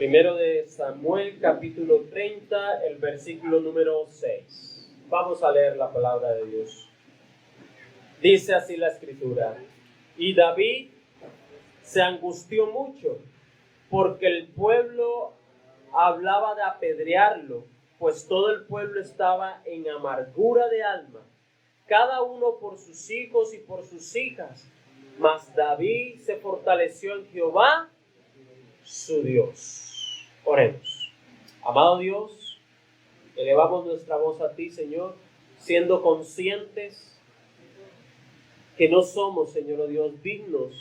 Primero de Samuel, capítulo 30, el versículo número 6. Vamos a leer la palabra de Dios. Dice así la escritura: y David se angustió mucho, porque el pueblo hablaba de apedrearlo, pues todo el pueblo estaba en amargura de alma, cada uno por sus hijos y por sus hijas. Mas David se fortaleció en Jehová, su Dios. Oremos. Amado Dios, elevamos nuestra voz a ti, Señor, siendo conscientes que no somos, Señor Dios, dignos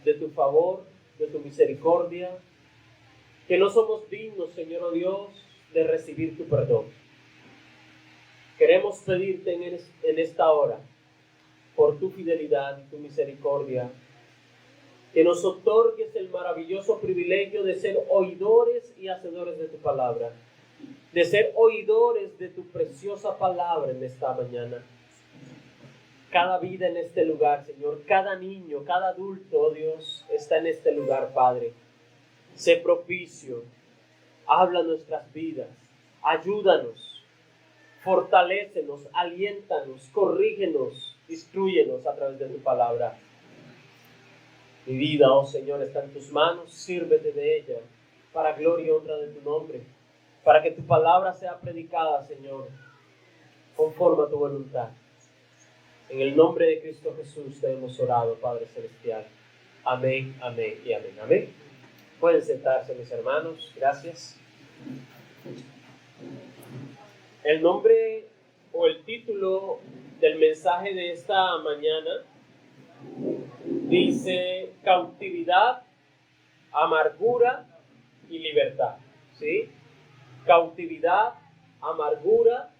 de tu favor, de tu misericordia, que no somos dignos, Señor Dios, de recibir tu perdón. Queremos pedirte en esta hora, por tu fidelidad y tu misericordia, que nos otorgues el maravilloso privilegio de ser oidores y hacedores de tu palabra, de ser oidores de tu preciosa palabra en esta mañana. Cada vida en este lugar, Señor, cada niño, cada adulto, oh Dios, está en este lugar, Padre. Sé propicio, habla nuestras vidas, ayúdanos, fortalécenos, aliéntanos, corrígenos, instrúyenos a través de tu palabra. Mi vida, oh Señor, está en tus manos, sírvete de ella, para gloria y honra de tu nombre, para que tu palabra sea predicada, Señor, conforme a tu voluntad. En el nombre de Cristo Jesús te hemos orado, Padre Celestial. Amén, amén y amén. Amén. Pueden sentarse, mis hermanos. Gracias. El nombre o el título del mensaje de esta mañana dice cautividad, amargura y libertad. ¿Sí? Cautividad, amargura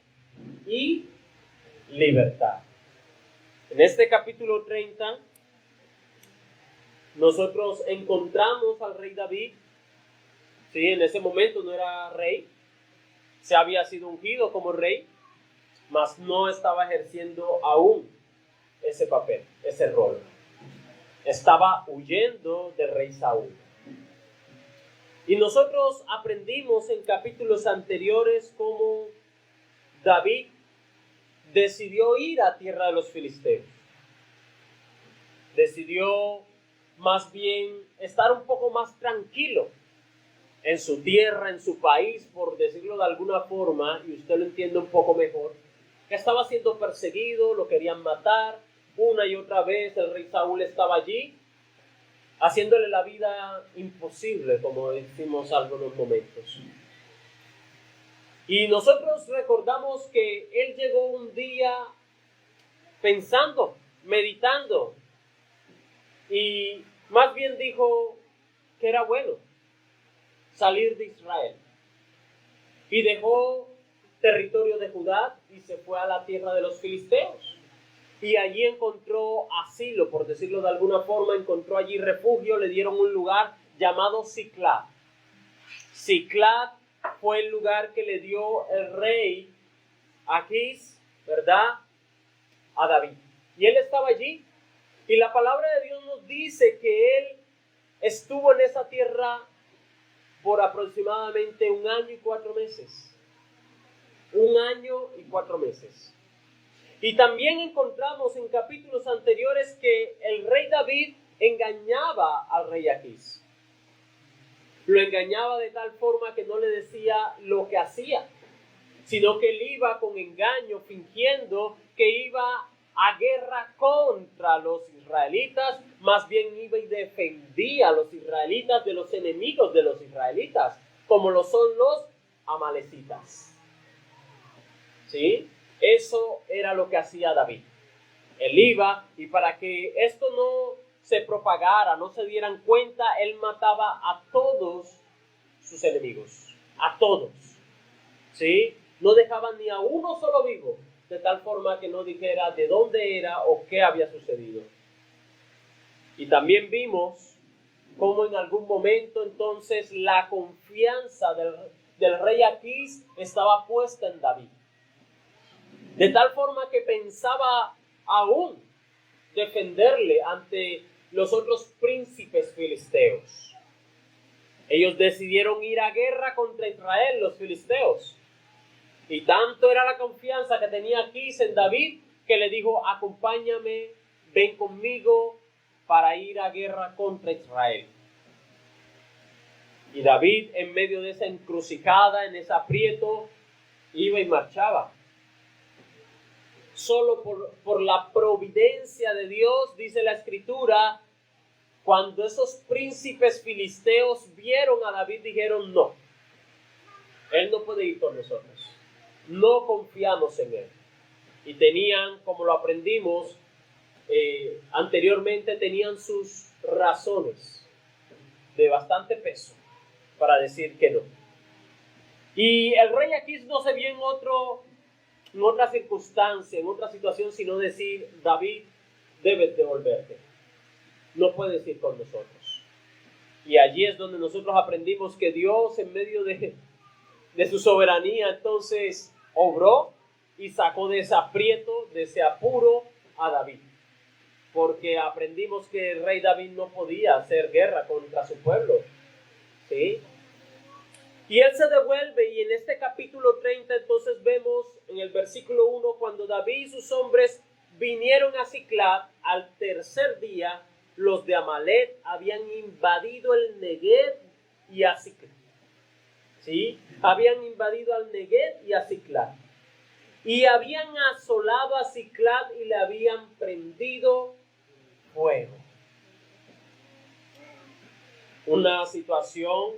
y libertad. En este capítulo 30, nosotros encontramos al rey David. Sí, en ese momento no era rey, se había sido ungido como rey, mas no estaba ejerciendo aún ese papel, ese rol. Estaba huyendo del rey Saúl. Y nosotros aprendimos en capítulos anteriores cómo David decidió ir a tierra de los filisteos. Decidió más bien estar un poco más tranquilo en su tierra, en su país, por decirlo de alguna forma, y usted lo entiende un poco mejor, que estaba siendo perseguido, lo querían matar, una y otra vez el rey Saúl estaba allí, haciéndole la vida imposible, como decimos algunos momentos. Y nosotros recordamos que él llegó un día pensando, meditando, y más bien dijo que era bueno salir de Israel. Y dejó territorio de Judá y se fue a la tierra de los filisteos. Y allí encontró asilo, por decirlo de alguna forma, encontró allí refugio, le dieron un lugar llamado Siclag. Siclag fue el lugar que le dio el rey Aquís, ¿verdad?, a David. Y él estaba allí. Y la palabra de Dios nos dice que él estuvo en esa tierra por aproximadamente 1 año y 4 meses. 1 año y 4 meses. Y también encontramos en capítulos anteriores que el rey David engañaba al rey Aquís. Lo engañaba de tal forma que no le decía lo que hacía, sino que él iba con engaño, fingiendo que iba a guerra contra los israelitas, más bien iba y defendía a los israelitas de los enemigos de los israelitas, como lo son los amalecitas. ¿Sí? Eso era lo que hacía David. Él iba, y para que esto no se propagara, no se dieran cuenta, él mataba a todos sus enemigos, a todos. ¿Sí? No dejaban ni a uno solo vivo, de tal forma que no dijera de dónde era o qué había sucedido. Y también vimos cómo en algún momento entonces la confianza del rey Aquís estaba puesta en David. De tal forma que pensaba aún defenderle ante los otros príncipes filisteos. Ellos decidieron ir a guerra contra Israel, los filisteos. Y tanto era la confianza que tenía Aquís en David, que le dijo, acompáñame, ven conmigo para ir a guerra contra Israel. Y David, en medio de esa encrucijada, en ese aprieto, iba y marchaba. Solo por la providencia de Dios, dice la Escritura, cuando esos príncipes filisteos vieron a David, dijeron, no, él no puede ir con nosotros. No confiamos en él. Y tenían, como lo aprendimos anteriormente, tenían sus razones de bastante peso para decir que no. Y el rey Aquís no se vio en otra circunstancia, en otra situación, sino decir, David, debes devolverte. No puedes ir con nosotros. Y allí es donde nosotros aprendimos que Dios, en medio de su soberanía, entonces obró y sacó de ese aprieto, de ese apuro a David. Porque aprendimos que el rey David no podía hacer guerra contra su pueblo. ¿Sí? Y él se devuelve, y en este capítulo 30 entonces vemos en el versículo 1, cuando David y sus hombres vinieron a Siclag, al tercer día, los de Amalec habían invadido el Neguev y a Siclag. ¿Sí? Habían invadido al Neguev y a Siclag. Y habían asolado a Siclag y le habían prendido fuego. Una situación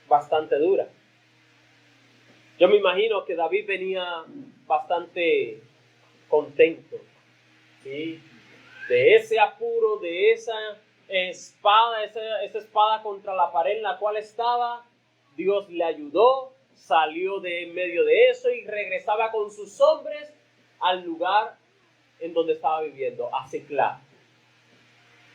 bastante dura. Yo me imagino que David venía bastante contento, ¿sí? De ese apuro, de esa espada, esa espada contra la pared en la cual estaba. Dios le ayudó, salió de en medio de eso y regresaba con sus hombres al lugar en donde estaba viviendo, a Siclag.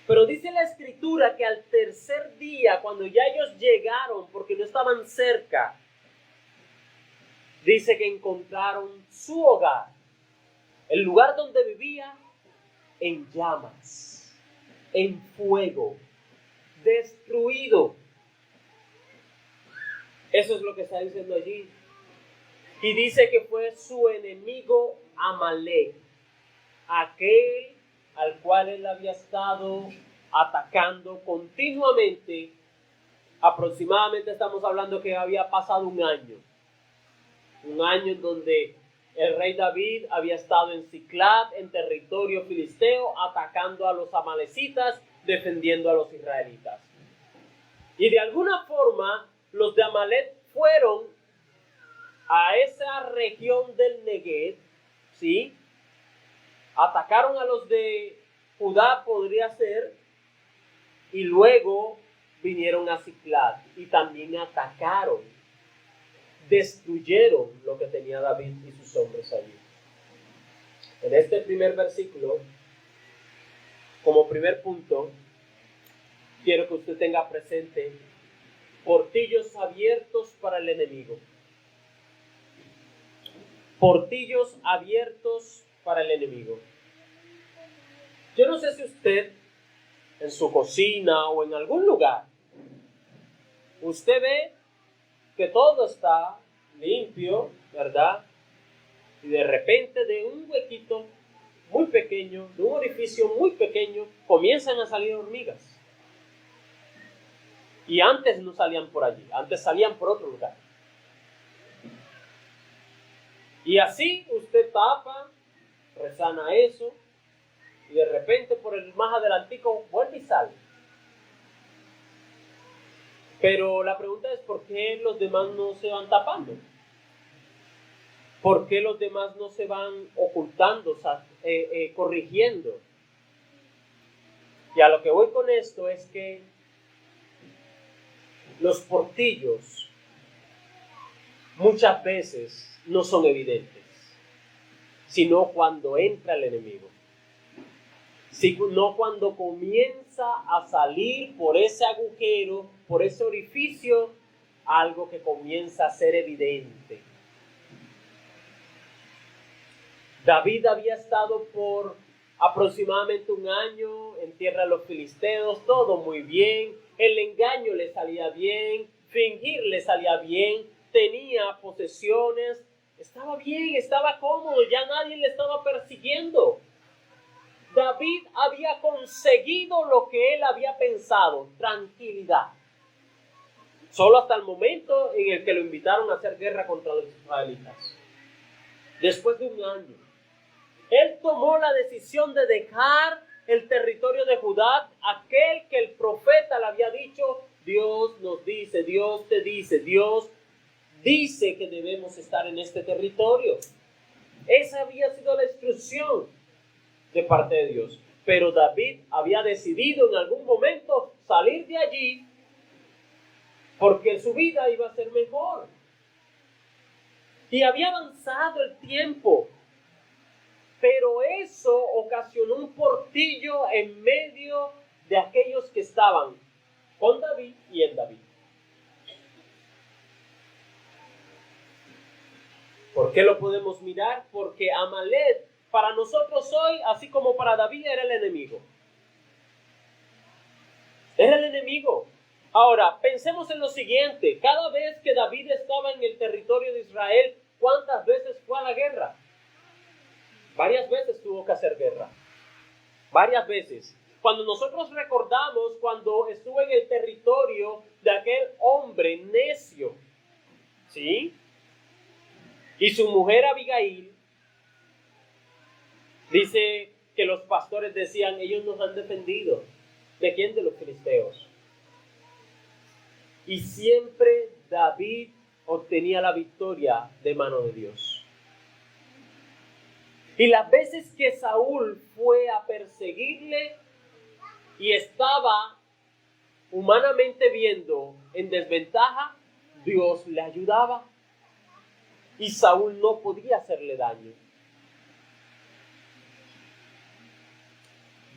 Pero dice la Escritura que al tercer día, cuando ya ellos llegaron, porque no estaban cerca, dice que encontraron su hogar, el lugar donde vivía, en llamas, en fuego, destruido. Eso es lo que está diciendo allí. Y dice que fue su enemigo Amalec, aquel al cual él había estado atacando continuamente. Aproximadamente estamos hablando que había pasado un año en donde el rey David había estado en Siclag, en territorio filisteo, atacando a los amalecitas, defendiendo a los israelitas. Y de alguna forma, los de Amalec fueron a esa región del Neguev, ¿sí? Atacaron a los de Judá, podría ser, y luego vinieron a Siclag y también atacaron, destruyeron lo que tenía David y sus hombres allí. En este primer versículo, como primer punto, quiero que usted tenga presente portillos abiertos para el enemigo. Portillos abiertos para el enemigo. Yo no sé si usted, en su cocina o en algún lugar, usted ve que todo está limpio, ¿verdad? Y de repente de un huequito muy pequeño, de un orificio muy pequeño, comienzan a salir hormigas. Y antes no salían por allí, antes salían por otro lugar. Y así usted tapa, resana eso, y de repente por el más adelantico vuelve y sale. Pero la pregunta es, ¿por qué los demás no se van tapando? ¿Por qué los demás no se van ocultando, corrigiendo? Y a lo que voy con esto es que los portillos muchas veces no son evidentes, sino cuando entra el enemigo. Sino cuando comienza a salir por ese agujero, por ese orificio, algo que comienza a ser evidente. David había estado por aproximadamente un año en tierra de los filisteos, todo muy bien, El engaño le salía bien, fingir le salía bien, tenía posesiones, estaba bien, estaba cómodo, ya nadie le estaba persiguiendo. David había conseguido lo que él había pensado, tranquilidad. Solo hasta el momento en el que lo invitaron a hacer guerra contra los israelitas. Después de un año, él tomó la decisión de dejar el territorio de Judá, aquel que el profeta le había dicho, Dios nos dice, Dios te dice, Dios dice que debemos estar en este territorio. Esa había sido la instrucción de parte de Dios. Pero David había decidido en algún momento salir de allí porque su vida iba a ser mejor. Y había avanzado el tiempo, pero eso ocasionó un portillo en medio de aquellos que estaban con David y en David. ¿Por qué lo podemos mirar? Porque Amalek para nosotros hoy, así como para David, era el enemigo. Era el enemigo. Ahora, pensemos en lo siguiente. Cada vez que David estaba en el territorio de Israel, ¿cuántas veces fue a la guerra? Varias veces tuvo que hacer guerra. Varias veces. Cuando nosotros recordamos cuando estuvo en el territorio de aquel hombre necio, ¿sí? Y su mujer Abigail, dice que los pastores decían, ellos nos han defendido. ¿De quién? De los filisteos. Y siempre David obtenía la victoria de mano de Dios. Y las veces que Saúl fue a perseguirle y estaba humanamente viendo en desventaja, Dios le ayudaba. Y Saúl no podía hacerle daño.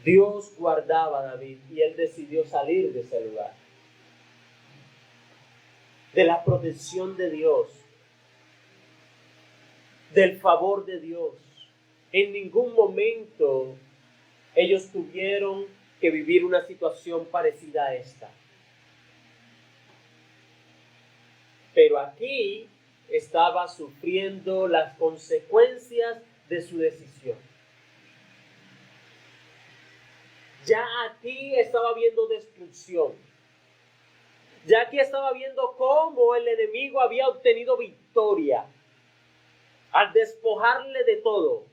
Dios guardaba a David y él decidió salir de ese lugar. De la protección de Dios, del favor de Dios. En ningún momento ellos tuvieron que vivir una situación parecida a esta. Pero aquí estaba sufriendo las consecuencias de su decisión. Ya aquí estaba viendo destrucción. Ya aquí estaba viendo cómo el enemigo había obtenido victoria al despojarle de todo.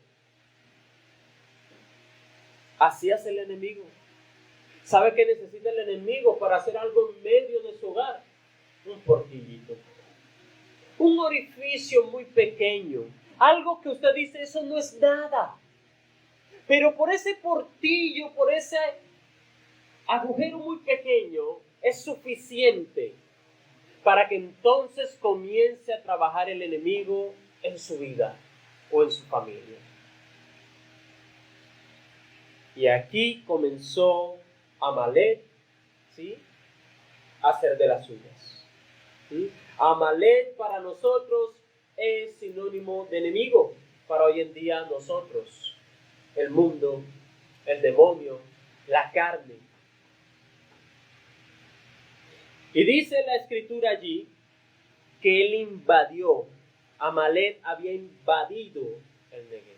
Así hace el enemigo. ¿Sabe qué necesita el enemigo para hacer algo en medio de su hogar? Un portillito. Un orificio muy pequeño. Algo que usted dice, eso no es nada. Pero por ese portillo, por ese agujero muy pequeño, es suficiente para que entonces comience a trabajar el enemigo en su vida o en su familia. Y aquí comenzó Amalek, ¿sí?, a hacer de las suyas. ¿Sí? Amalek para nosotros es sinónimo de enemigo. Para hoy en día nosotros, el mundo, el demonio, la carne. Y dice la escritura allí que él invadió, Amalek había invadido el Negev.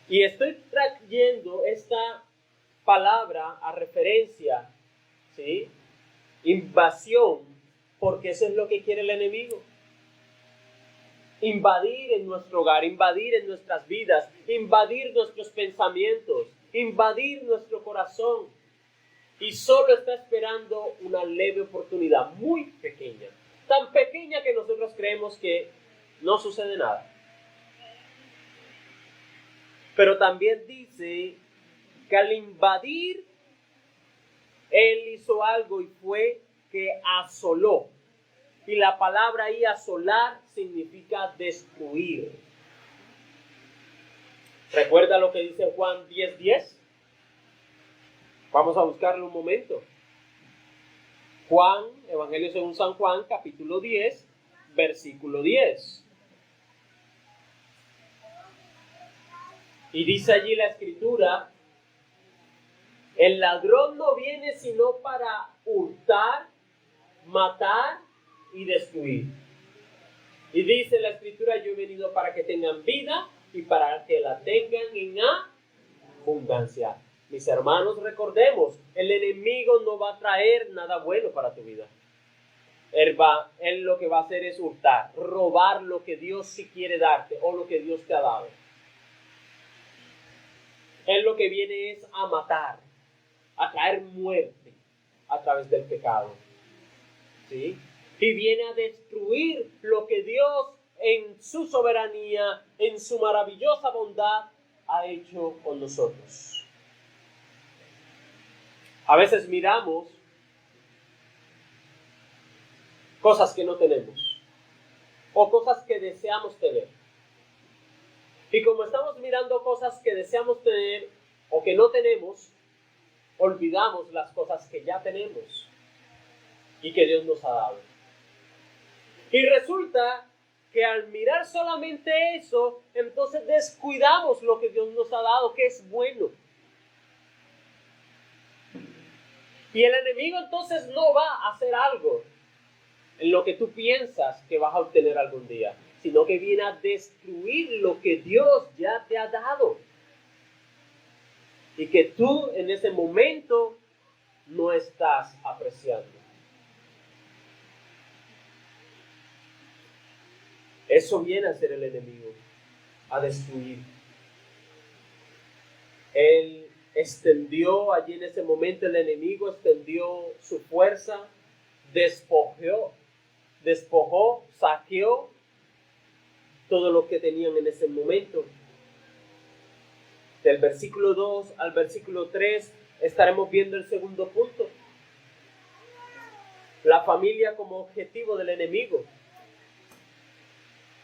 Y estoy trayendo esta palabra a referencia, ¿sí?, invasión, porque eso es lo que quiere el enemigo. Invadir en nuestro hogar, invadir en nuestras vidas, invadir nuestros pensamientos, invadir nuestro corazón. Y solo está esperando una leve oportunidad, muy pequeña. Tan pequeña que nosotros creemos que no sucede nada. Pero también dice que al invadir, él hizo algo y fue que asoló. Y la palabra ahí asolar significa destruir. ¿Recuerda lo que dice Juan 10:10? Vamos a buscarlo un momento. Juan, Evangelio según San Juan, capítulo 10, versículo 10. Y dice allí la escritura El ladrón no viene sino para hurtar, matar y destruir. Y dice la Escritura, yo he venido para que tengan vida y para que la tengan en abundancia. Mis hermanos, recordemos, el enemigo no va a traer nada bueno para tu vida. Él lo que va a hacer es hurtar, robar lo que Dios sí quiere darte o lo que Dios te ha dado. Él lo que viene es a matar, a traer muerte a través del pecado. ¿Sí? Y viene a destruir lo que Dios en su soberanía, en su maravillosa bondad, ha hecho con nosotros. A veces miramos cosas que no tenemos o cosas que deseamos tener. Y como estamos mirando cosas que deseamos tener o que no tenemos, olvidamos las cosas que ya tenemos y que Dios nos ha dado. Y resulta que al mirar solamente eso, entonces descuidamos lo que Dios nos ha dado, que es bueno. Y el enemigo entonces no va a hacer algo en lo que tú piensas que vas a obtener algún día, sino que viene a destruir lo que Dios ya te ha dado. Y que tú en ese momento no estás apreciando. Eso viene a ser el enemigo, a destruir. Él extendió allí en ese momento, el enemigo extendió su fuerza, despojó, saqueó todo lo que tenían en ese momento. Del versículo 2 al versículo 3 estaremos viendo el segundo punto. La familia como objetivo del enemigo.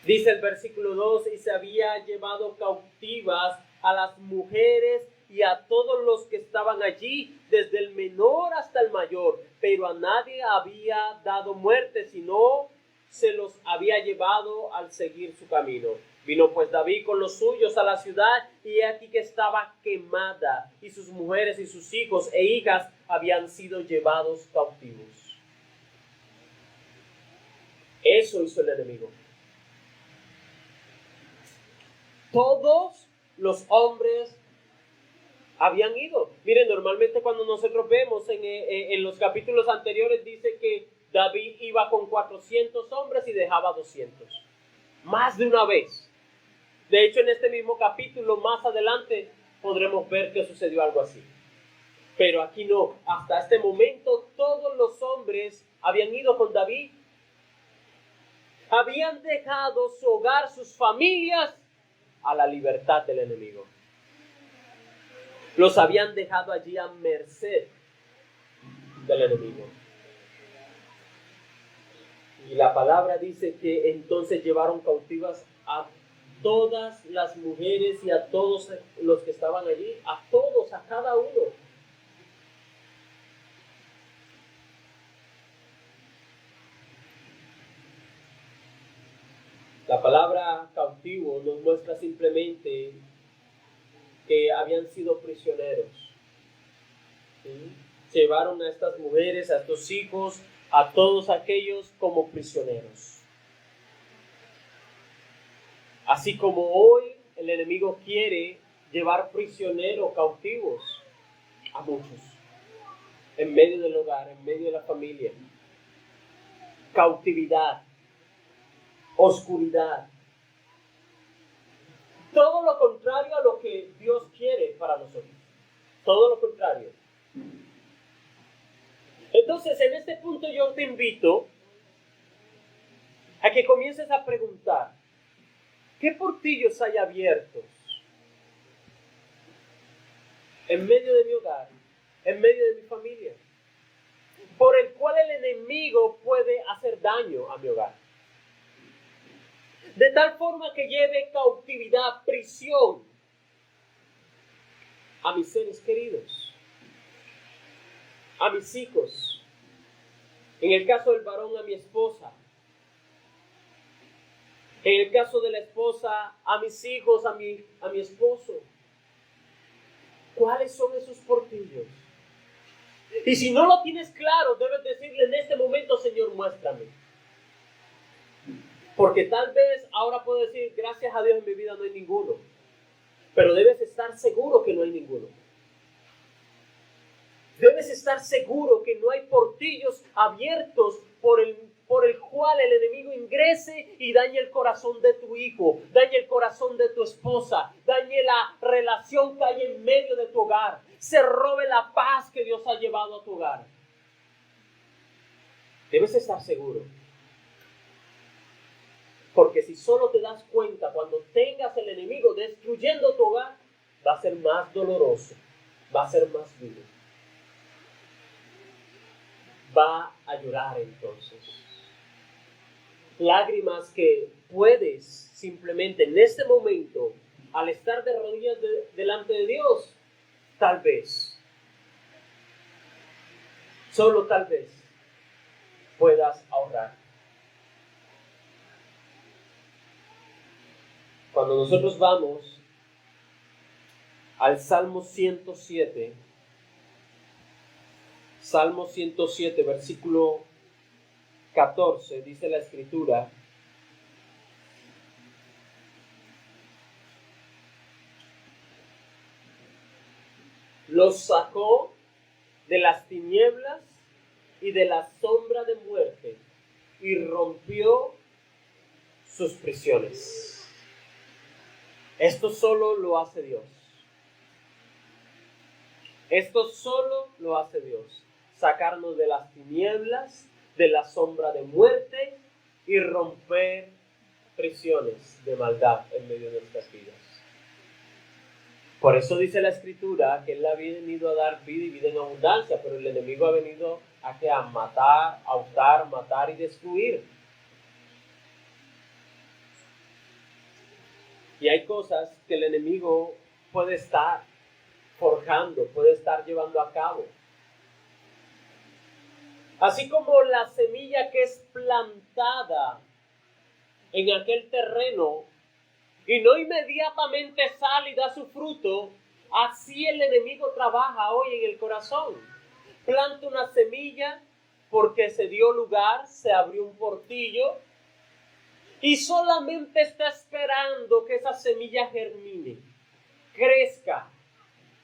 Dice el versículo 2, y se había llevado cautivas a las mujeres y a todos los que estaban allí, desde el menor hasta el mayor, pero a nadie había dado muerte, sino se los había llevado al seguir su camino. Vino pues David con los suyos a la ciudad, y he aquí que estaba quemada, y sus mujeres y sus hijos e hijas habían sido llevados cautivos. Eso hizo el enemigo. Todos los hombres habían ido. Miren, normalmente cuando nosotros vemos en los capítulos anteriores dice que David iba con 400 hombres y dejaba 200. Más de una vez. De hecho, en este mismo capítulo, más adelante, podremos ver que sucedió algo así. Pero aquí no. Hasta este momento, todos los hombres habían ido con David. Habían dejado su hogar, sus familias, a la libertad del enemigo. Los habían dejado allí a merced del enemigo. Y la palabra dice que entonces llevaron cautivas a todas las mujeres y a todos los que estaban allí, a todos, a cada uno. La palabra cautivo nos muestra simplemente que habían sido prisioneros. ¿Sí? Llevaron a estas mujeres, a estos hijos, a todos aquellos como prisioneros. Así como hoy el enemigo quiere llevar prisioneros, cautivos a muchos, en medio del hogar, en medio de la familia. Cautividad, oscuridad. Todo lo contrario a lo que Dios quiere para nosotros. Todo lo contrario. Entonces, en este punto yo te invito a que comiences a preguntar, ¿qué portillos hay abiertos en medio de mi hogar, en medio de mi familia, por el cual el enemigo puede hacer daño a mi hogar? De tal forma que lleve cautividad, prisión a mis seres queridos, a mis hijos, en el caso del varón a mi esposa, en el caso de la esposa a mis hijos, a mi esposo. ¿Cuáles son esos portillos? Y si no lo tienes claro, debes decirle en este momento, Señor, muéstrame. Porque tal vez ahora puedo decir, gracias a Dios en mi vida no hay ninguno. Pero debes estar seguro que no hay ninguno. Debes estar seguro que no hay portillos abiertos por el cual el enemigo ingrese y dañe el corazón de tu hijo, dañe el corazón de tu esposa, dañe la relación que hay en medio de tu hogar, se robe la paz que Dios ha llevado a tu hogar. Debes estar seguro. Porque si solo te das cuenta cuando tengas el enemigo destruyendo tu hogar, va a ser más doloroso, va a ser más duro. Va a llorar entonces. Lágrimas que puedes simplemente en este momento, al estar de rodillas delante de Dios, tal vez, solo tal vez, puedas ahorrar. Cuando nosotros vamos al Salmo 107, Salmo 107, versículo 14, dice la Escritura: los sacó de las tinieblas y de la sombra de muerte y rompió sus prisiones. Esto solo lo hace Dios. Esto solo lo hace Dios. Sacarnos de las tinieblas, de la sombra de muerte y romper prisiones de maldad en medio de nuestras vidas. Por eso dice la Escritura que Él ha venido a dar vida y vida en abundancia, pero el enemigo ha venido a matar, a hurtar, matar y destruir. Y hay cosas que el enemigo puede estar forjando, puede estar llevando a cabo. Así como la semilla que es plantada en aquel terreno y no inmediatamente sale y da su fruto, así el enemigo trabaja hoy en el corazón. Planta una semilla porque se dio lugar, se abrió un portillo y solamente está esperando que esa semilla germine, crezca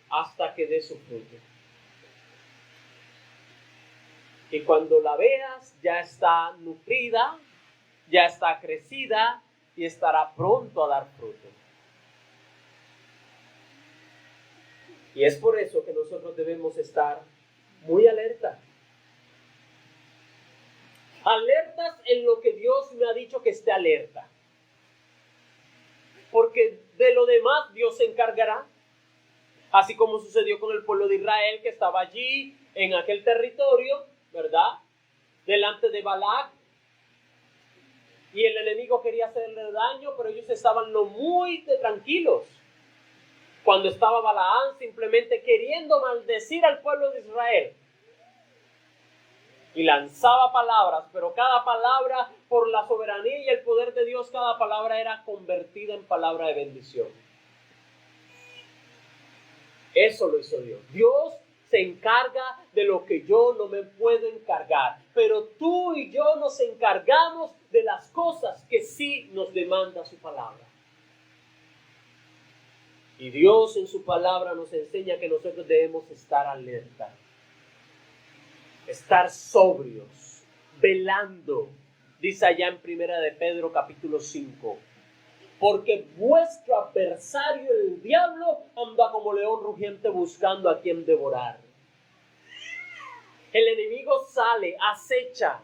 hasta que dé su fruto. Y cuando la veas ya está nutrida, ya está crecida y estará pronto a dar fruto. Y es por eso que nosotros debemos estar muy alerta. Alertas en lo que Dios me ha dicho que esté alerta. Porque de lo demás Dios se encargará. Así como sucedió con el pueblo de Israel que estaba allí en aquel territorio, ¿verdad? Delante de Balac. Y el enemigo quería hacerle daño, pero ellos estaban muy tranquilos. Cuando estaba Balaán simplemente queriendo maldecir al pueblo de Israel. Y lanzaba palabras, pero cada palabra, por la soberanía y el poder de Dios, cada palabra era convertida en palabra de bendición. Eso lo hizo Dios. Dios se encarga de lo que yo no me puedo encargar. Pero tú y yo nos encargamos de las cosas que sí nos demanda su palabra. Y Dios en su palabra nos enseña que nosotros debemos estar alerta. Estar sobrios, velando. Dice allá en Primera de Pedro capítulo 5. Porque vuestro adversario, el diablo, anda como león rugiente buscando a quien devorar. El enemigo sale, acecha,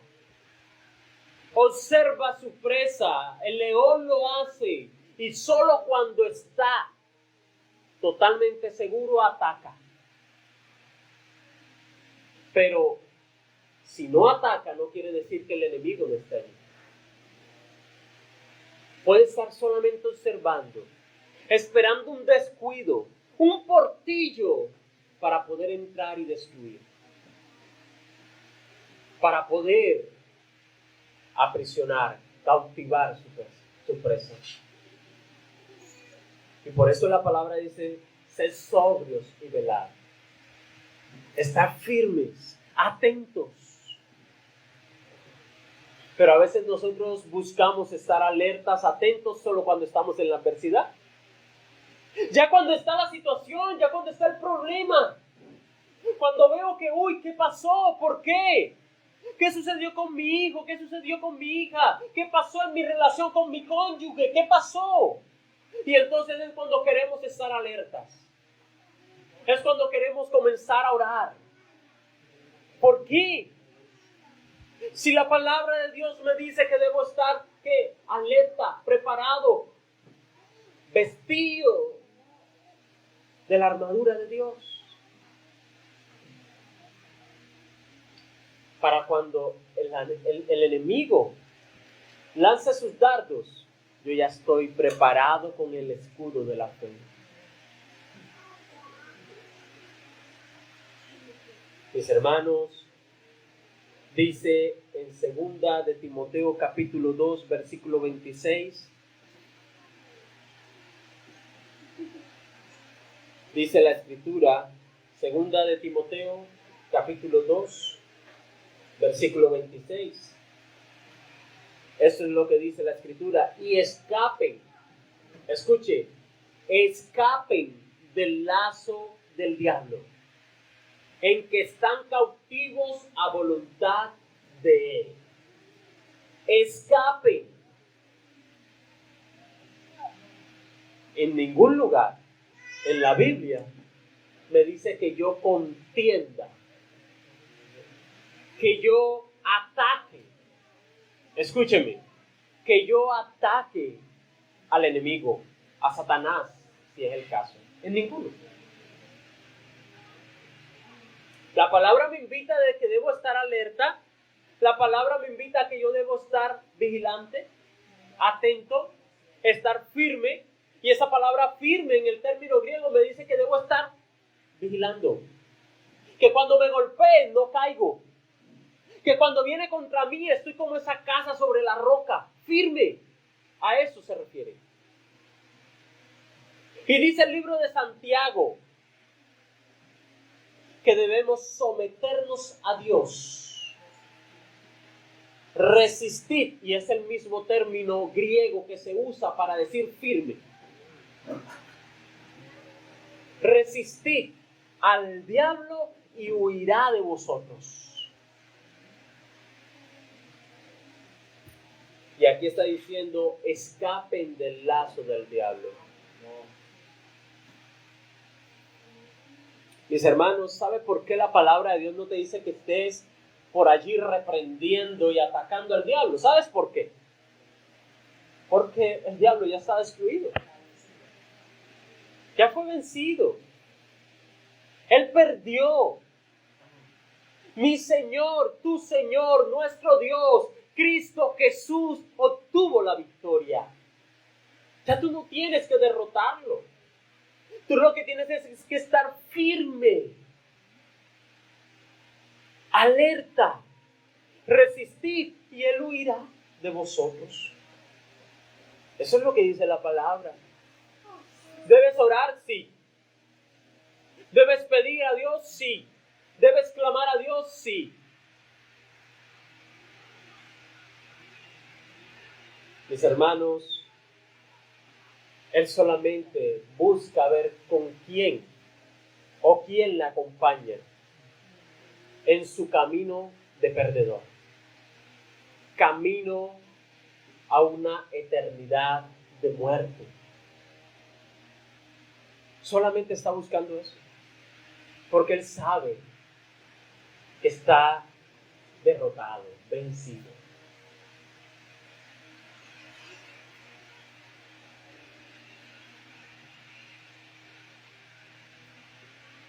observa su presa. El león lo hace y solo cuando está totalmente seguro ataca. Pero si no ataca, no quiere decir que el enemigo no esté allí. Puede estar solamente observando, esperando un descuido, un portillo para poder entrar y destruir, para poder aprisionar, cautivar su presa. Y por eso la palabra dice, sed sobrios y velad. estar firmes, atentos. Pero a veces nosotros buscamos estar alertas, atentos solo cuando estamos en la adversidad. Ya cuando está la situación, ya cuando está el problema, cuando veo que, ¿qué pasó? ¿Por qué? ¿Qué sucedió con mi hijo? ¿Qué sucedió con mi hija? ¿Qué pasó en mi relación con mi cónyuge? ¿Qué pasó? Y entonces es cuando queremos estar alertas. Es cuando queremos comenzar a orar. ¿Por qué? Si la palabra de Dios me dice que debo estar, ¿qué? Alerta, preparado, vestido de la armadura de Dios. Para cuando el enemigo lance sus dardos, yo ya estoy preparado con el escudo de la fe. Mis hermanos, dice en 2 de Timoteo capítulo 2, versículo 26, dice la escritura, 2 de Timoteo capítulo 2, versículo 26. Eso es lo que dice la escritura. Y escapen, escuche, escapen del lazo del diablo, en que están cautivos a voluntad de él. Escapen. En ningún lugar en la Biblia me dice que yo contienda, que yo ataque. Escúcheme, que yo ataque al enemigo, a Satanás, si es el caso. En ninguno. La palabra me invita de que debo estar alerta. La palabra me invita a que yo debo estar vigilante, atento, estar firme. Y esa palabra firme en el término griego me dice que debo estar vigilando. Que cuando me golpeen no caigo. Que cuando viene contra mí estoy como esa casa sobre la roca, firme. A eso se refiere. Y dice el libro de Santiago que debemos someternos a Dios. Resistir, y es el mismo término griego que se usa para decir firme. Resistid al diablo y huirá de vosotros. Y aquí está diciendo, escapen del lazo del diablo. Mis hermanos, ¿sabe por qué la palabra de Dios no te dice que estés por allí reprendiendo y atacando al diablo? ¿Sabes por qué? Porque el diablo ya está destruido. Ya fue vencido. Él perdió. Mi Señor, tu Señor, nuestro Dios, Cristo Jesús, obtuvo la victoria. Ya tú no tienes que derrotarlo. Tú lo que tienes es que estar firme, alerta, resistir y Él huirá de vosotros. Eso es lo que dice la palabra. ¿Debes orar? Sí. ¿Debes pedir a Dios? Sí. ¿Debes clamar a Dios? Sí. Mis hermanos, Él solamente busca ver con quién o quién le acompaña en su camino de perdedor. Camino a una eternidad de muerte. Solamente está buscando eso. Porque Él sabe que está derrotado, vencido.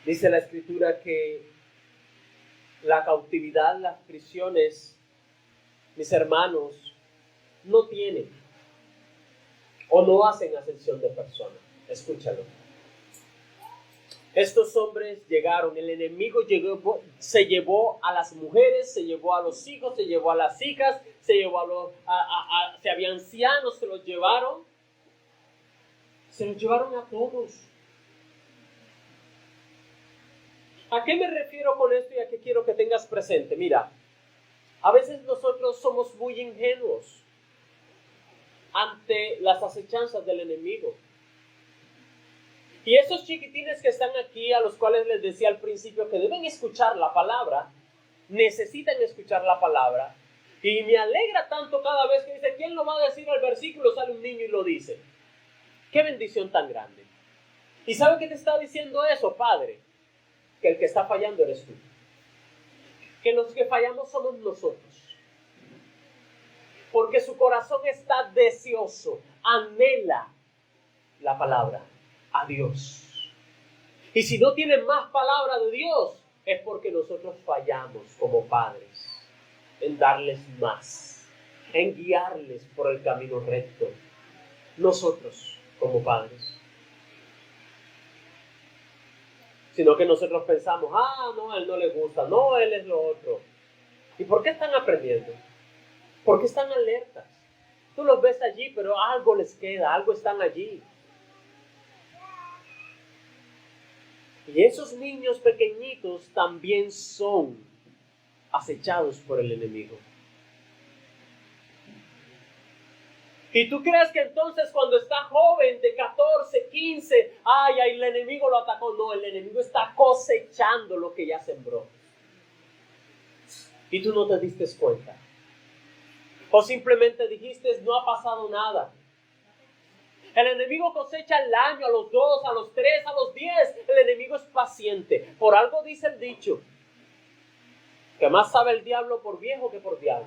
Dice la Escritura que la cautividad, las prisiones, mis hermanos, no tienen o no hacen acepción de personas. Escúchalo. Estos hombres llegaron, el enemigo llegó, se llevó a las mujeres, se llevó a los hijos, se llevó a las hijas, se llevó si había ancianos, se los llevaron a todos. ¿A qué me refiero con esto y a qué quiero que tengas presente? Mira, a veces nosotros somos muy ingenuos ante las acechanzas del enemigo. Y esos chiquitines que están aquí, a los cuales les decía al principio que deben escuchar la palabra, necesitan escuchar la palabra. Y me alegra tanto cada vez que dice, ¿quién lo va a decir al versículo? Sale un niño y lo dice. ¡Qué bendición tan grande! ¿Y sabe qué te está diciendo eso, Padre? Que el que está fallando eres tú. Que los que fallamos somos nosotros. Porque su corazón está deseoso, anhela la palabra, a Dios. Y si no tienen más palabra de Dios, es porque nosotros fallamos como padres en darles más, en guiarles por el camino recto. Nosotros como padres. Sino que nosotros pensamos, no, a él no le gusta, no, él es lo otro. ¿Y por qué están aprendiendo? ¿Por qué están alertas? Tú los ves allí, pero algo les queda, algo están allí. Y esos niños pequeñitos también son acechados por el enemigo. Y tú crees que entonces cuando está joven de 14, 15, el enemigo lo atacó. No, el enemigo está cosechando lo que ya sembró. Y tú no te diste cuenta. O simplemente dijiste, no ha pasado nada. El enemigo cosecha al año, a los 2, a los 3, a los 10. El enemigo es paciente. Por algo dice el dicho, que más sabe el diablo por viejo que por diablo.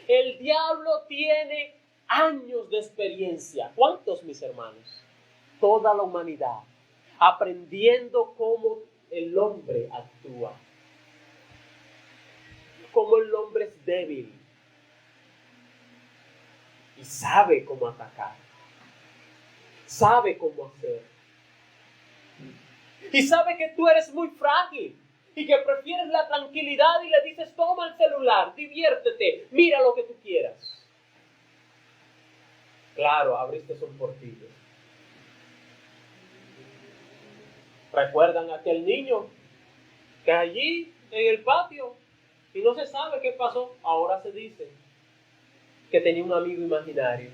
El diablo tiene años de experiencia. ¿Cuántos, mis hermanos? Toda la humanidad, aprendiendo cómo el hombre actúa, cómo el hombre es débil y sabe cómo atacar, sabe cómo hacer. Y sabe que tú eres muy frágil y que prefieres la tranquilidad y le dices, toma el celular, diviértete, mira lo que tú quieras. Claro, abriste un portillo. ¿Recuerdan a aquel niño que allí en el patio y no se sabe qué pasó? Ahora se dice que tenía un amigo imaginario.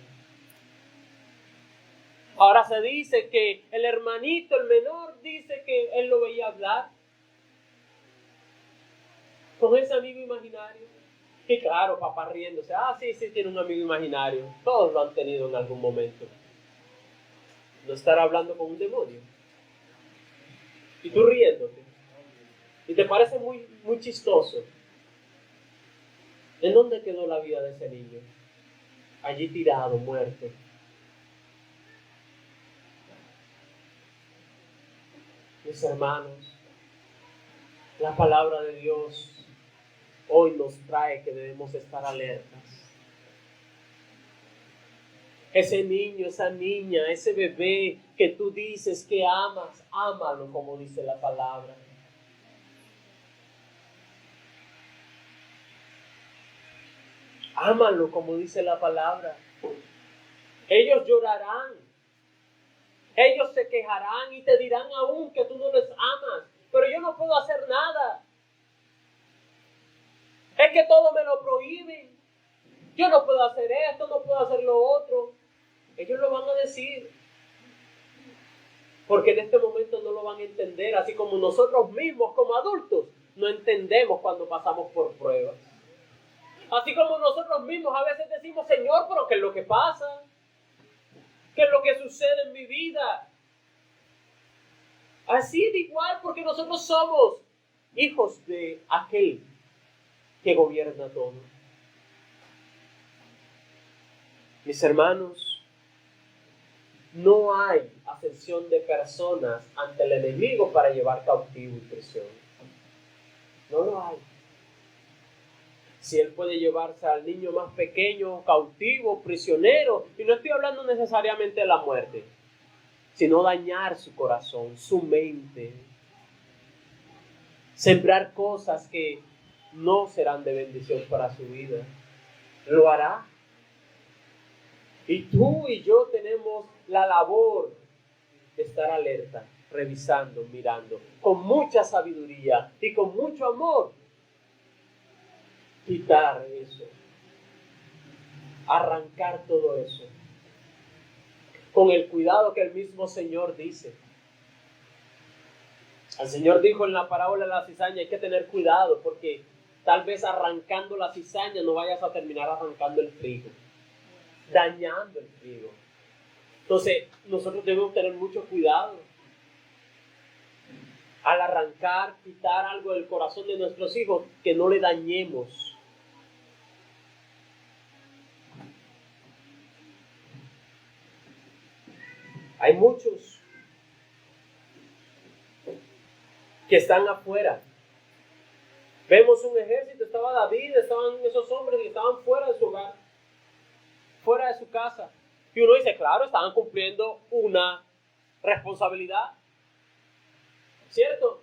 Ahora se dice que el hermanito, el menor, dice que él lo veía hablar con ese amigo imaginario. Y claro, papá riéndose, sí, tiene un amigo imaginario. Todos lo han tenido en algún momento. No estará hablando con un demonio. Y tú riéndote. Y te parece muy, muy chistoso. ¿En dónde quedó la vida de ese niño? Allí tirado, muerto. Mis hermanos, la palabra de Dios hoy nos trae que debemos estar alertas. Ese niño, esa niña, ese bebé que tú dices que amas, ámalo como dice la palabra. Ámalo como dice la palabra. Ellos llorarán. Ellos se quejarán y te dirán aún que tú no les amas. Pero yo no puedo hacer nada. Es que todo me lo prohíben. Yo no puedo hacer esto, no puedo hacer lo otro. Ellos lo van a decir. Porque en este momento no lo van a entender. Así como nosotros mismos como adultos no entendemos cuando pasamos por pruebas. Así como nosotros mismos a veces decimos, Señor, pero ¿qué es lo que pasa? ¿Qué es lo que sucede en mi vida? Así de igual, porque nosotros somos hijos de aquel que gobierna todo. Mis hermanos, no hay ascensión de personas ante el enemigo para llevar cautivo y prisión. No lo hay. Si él puede llevarse al niño más pequeño, cautivo, prisionero, y no estoy hablando necesariamente de la muerte, sino dañar su corazón, su mente, sembrar cosas que no serán de bendición para su vida, lo hará. Y tú y yo tenemos la labor de estar alerta, revisando, mirando, con mucha sabiduría y con mucho amor. Quitar eso, arrancar todo eso, con el cuidado que el mismo Señor dice. El Señor dijo en la parábola de la cizaña, hay que tener cuidado porque tal vez arrancando la cizaña no vayas a terminar arrancando el trigo, dañando el trigo. Entonces, nosotros debemos tener mucho cuidado al arrancar, quitar algo del corazón de nuestros hijos, que no le dañemos. Hay muchos que están afuera. Vemos un ejército, estaba David, estaban esos hombres que estaban fuera de su hogar, fuera de su casa. Y uno dice, claro, estaban cumpliendo una responsabilidad, ¿cierto?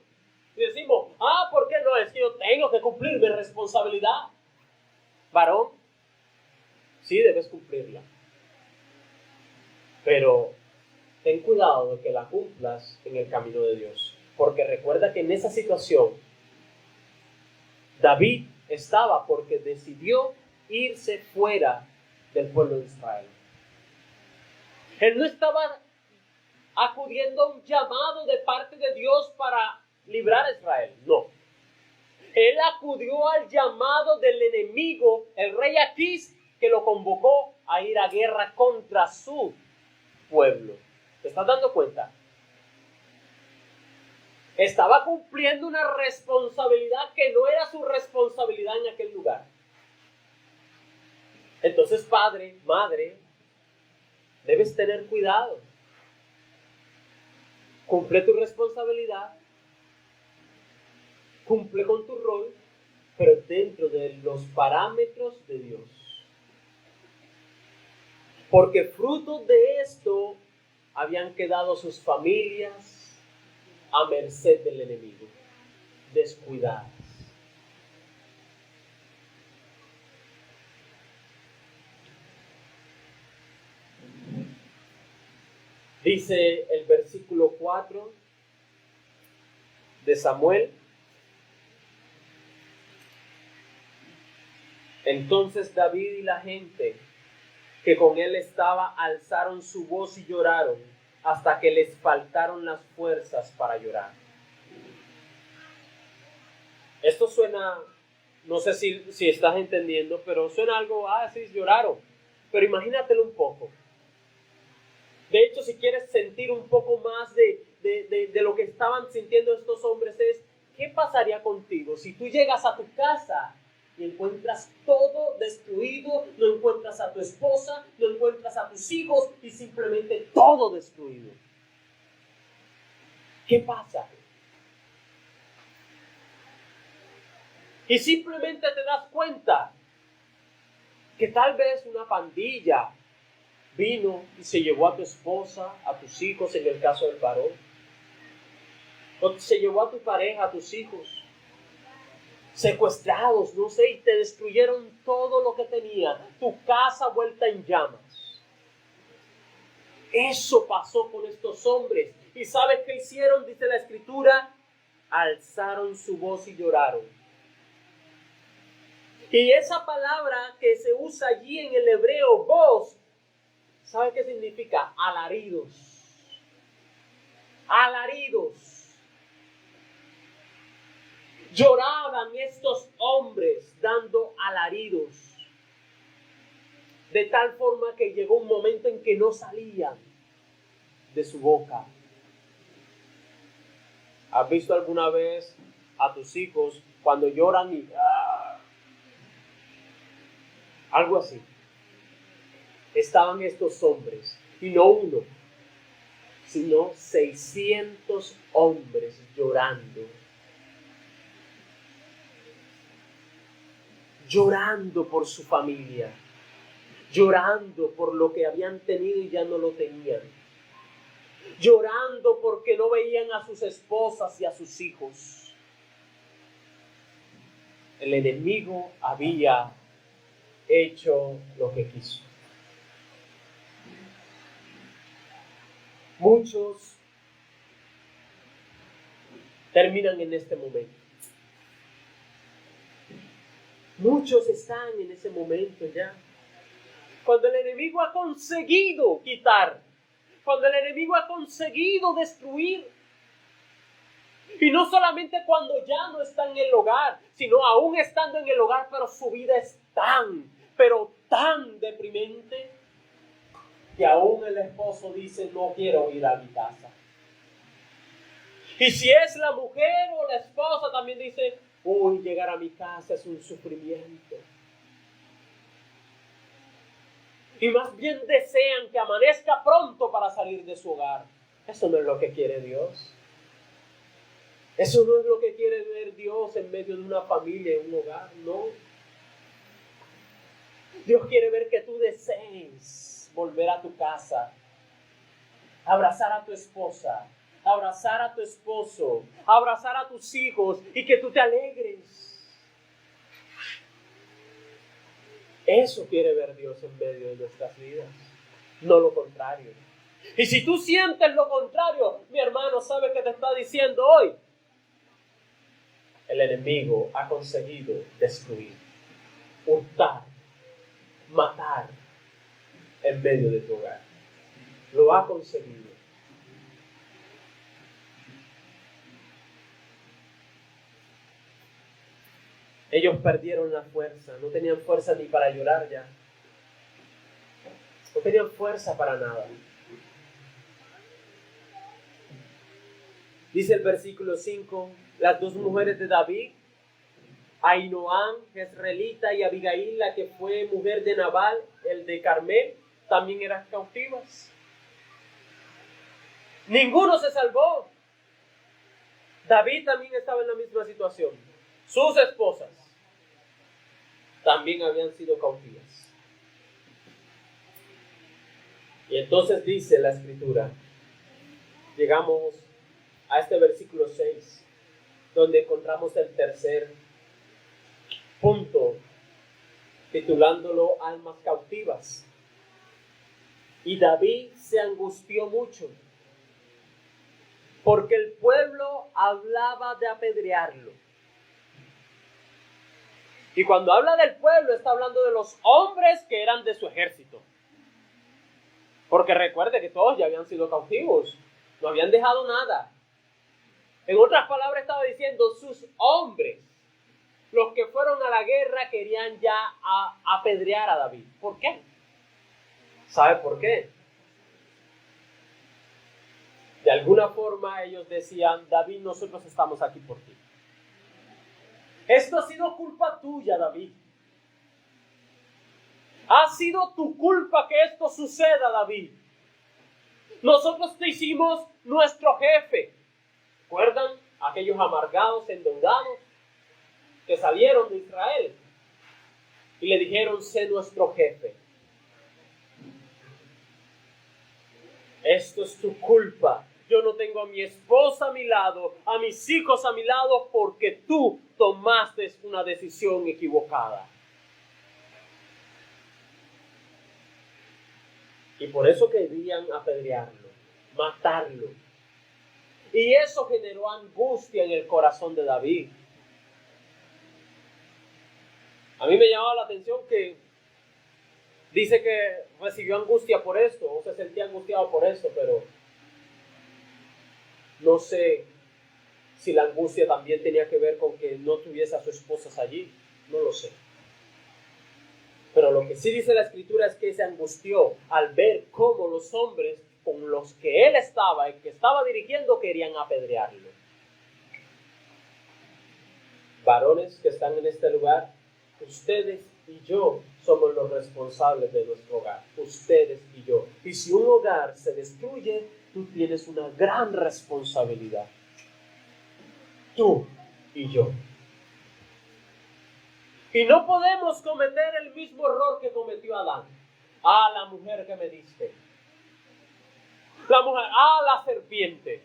Y decimos, ¿por qué no? Es que yo tengo que cumplir mi responsabilidad. Varón, sí debes cumplirla. Pero ten cuidado de que la cumplas en el camino de Dios. Porque recuerda que en esa situación, David estaba porque decidió irse fuera del pueblo de Israel. Él no estaba acudiendo a un llamado de parte de Dios para librar a Israel, no. Él acudió al llamado del enemigo, el rey Aquís, que lo convocó a ir a guerra contra su pueblo. ¿Te estás dando cuenta? Estaba cumpliendo una responsabilidad que no era su responsabilidad en aquel lugar. Entonces, padre, madre, debes tener cuidado. Cumple tu responsabilidad, cumple con tu rol, pero dentro de los parámetros de Dios. Porque fruto de esto habían quedado sus familias a merced del enemigo, descuidadas. Dice el versículo 4 de Samuel: entonces David y la gente que con él estaba alzaron su voz y lloraron hasta que les faltaron las fuerzas para llorar. Esto suena, no sé si estás entendiendo, pero suena algo, sí, lloraron. Pero imagínatelo un poco. De hecho, si quieres sentir un poco más de lo que estaban sintiendo estos hombres, es, ¿qué pasaría contigo si tú llegas a tu casa y encuentras todo destruido, no encuentras a tu esposa, no encuentras a tus hijos y simplemente todo destruido? ¿Qué pasa? Y simplemente te das cuenta que tal vez una pandilla vino y se llevó a tu esposa, a tus hijos, en el caso del varón. O se llevó a tu pareja, a tus hijos, secuestrados, no sé, y te destruyeron todo lo que tenía, tu casa vuelta en llamas. Eso pasó con estos hombres. ¿Y sabes qué hicieron? Dice la Escritura, alzaron su voz y lloraron. Y esa palabra que se usa allí en el hebreo, voz, ¿sabe qué significa? Alaridos. Alaridos. Lloraban estos hombres dando alaridos. De tal forma que llegó un momento en que no salían de su boca. ¿Has visto alguna vez a tus hijos cuando lloran y algo así? Estaban estos hombres, y no uno, sino 600 hombres llorando. Llorando por su familia, llorando por lo que habían tenido y ya no lo tenían, llorando porque no veían a sus esposas y a sus hijos. El enemigo había hecho lo que quiso. Muchos terminan en este momento. Muchos están en ese momento ya. Cuando el enemigo ha conseguido quitar, cuando el enemigo ha conseguido destruir. Y no solamente cuando ya no está en el hogar, sino aún estando en el hogar, pero su vida es pero tan deprimente, que aún el esposo dice, no quiero ir a mi casa. Y si es la mujer o la esposa, también dice, uy, llegar a mi casa es un sufrimiento. Y más bien desean que amanezca pronto para salir de su hogar. Eso no es lo que quiere Dios. Eso no es lo que quiere ver Dios en medio de una familia, en un hogar, no. Dios quiere ver que tú desees volver a tu casa, abrazar a tu esposa, abrazar a tu esposo, abrazar a tus hijos y que tú te alegres. Eso quiere ver Dios en medio de nuestras vidas, no lo contrario. Y si tú sientes lo contrario, mi hermano, ¿sabe qué te está diciendo hoy? El enemigo ha conseguido destruir, hurtar, matar en medio de tu hogar. Lo ha conseguido. Ellos perdieron la fuerza, no tenían fuerza ni para llorar ya. No tenían fuerza para nada. Dice el versículo 5, las dos mujeres de David, Ahinoam, jezreelita, y Abigail, la que fue mujer de Nabal, el de Carmel, también eran cautivas. Ninguno se salvó. David también estaba en la misma situación. Sus esposas también habían sido cautivas. Y entonces dice la Escritura, llegamos a este versículo 6, donde encontramos el tercer punto, titulándolo almas cautivas. Y David se angustió mucho, porque el pueblo hablaba de apedrearlo. Y cuando habla del pueblo, está hablando de los hombres que eran de su ejército. Porque recuerde que todos ya habían sido cautivos, no habían dejado nada. En otras palabras, estaba diciendo, sus hombres, los que fueron a la guerra, querían ya apedrear a David. ¿Por qué? ¿Sabe por qué? De alguna forma ellos decían, David, nosotros estamos aquí por ti. Esto ha sido culpa tuya, David. Ha sido tu culpa que esto suceda, David. Nosotros te hicimos nuestro jefe. ¿Recuerdan aquellos amargados, endeudados que salieron de Israel y le dijeron, sé nuestro jefe? Esto es tu culpa. Yo no tengo a mi esposa a mi lado, a mis hijos a mi lado, porque tú tomaste una decisión equivocada. Y por eso querían apedrearlo, matarlo. Y eso generó angustia en el corazón de David. A mí me llamaba la atención que dice que recibió angustia por esto, o se sentía angustiado por esto, pero no sé si la angustia también tenía que ver con que no tuviese a sus esposas allí, no lo sé. Pero lo que sí dice la Escritura es que se angustió al ver cómo los hombres con los que él estaba, el que estaba dirigiendo, querían apedrearlo. Varones que están en este lugar, ustedes y yo somos los responsables de nuestro hogar, ustedes y yo. Y si un hogar se destruye, tú tienes una gran responsabilidad. Tú y yo. Y no podemos cometer el mismo error que cometió Adán. Ah, la mujer que me diste. La mujer, la serpiente.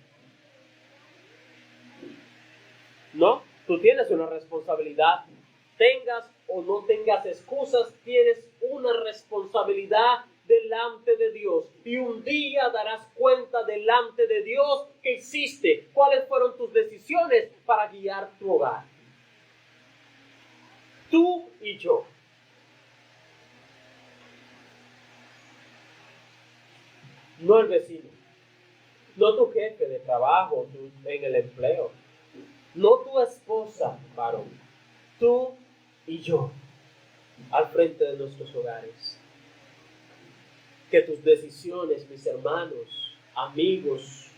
No, tú tienes una responsabilidad. Tengas o no tengas excusas, tienes una responsabilidad delante de Dios. y un día darás cuenta delante de Dios qué hiciste, cuáles fueron tus decisiones para guiar tu hogar. Tú y yo. No el vecino, no tu jefe de trabajo en el empleo, no tu esposa, varón, tú y yo, al frente de nuestros hogares. Que tus decisiones, mis hermanos, amigos,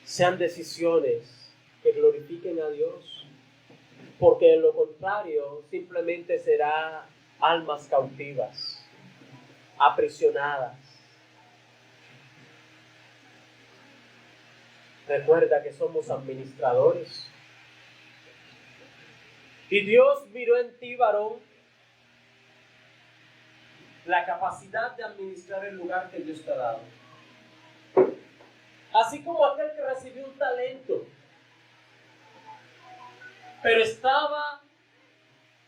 sean decisiones que glorifiquen a Dios, porque de lo contrario simplemente será almas cautivas, aprisionadas. Recuerda que somos administradores. Y Dios miró en ti, varón, la capacidad de administrar el lugar que Dios te ha dado. Así como aquel que recibió un talento, pero estaba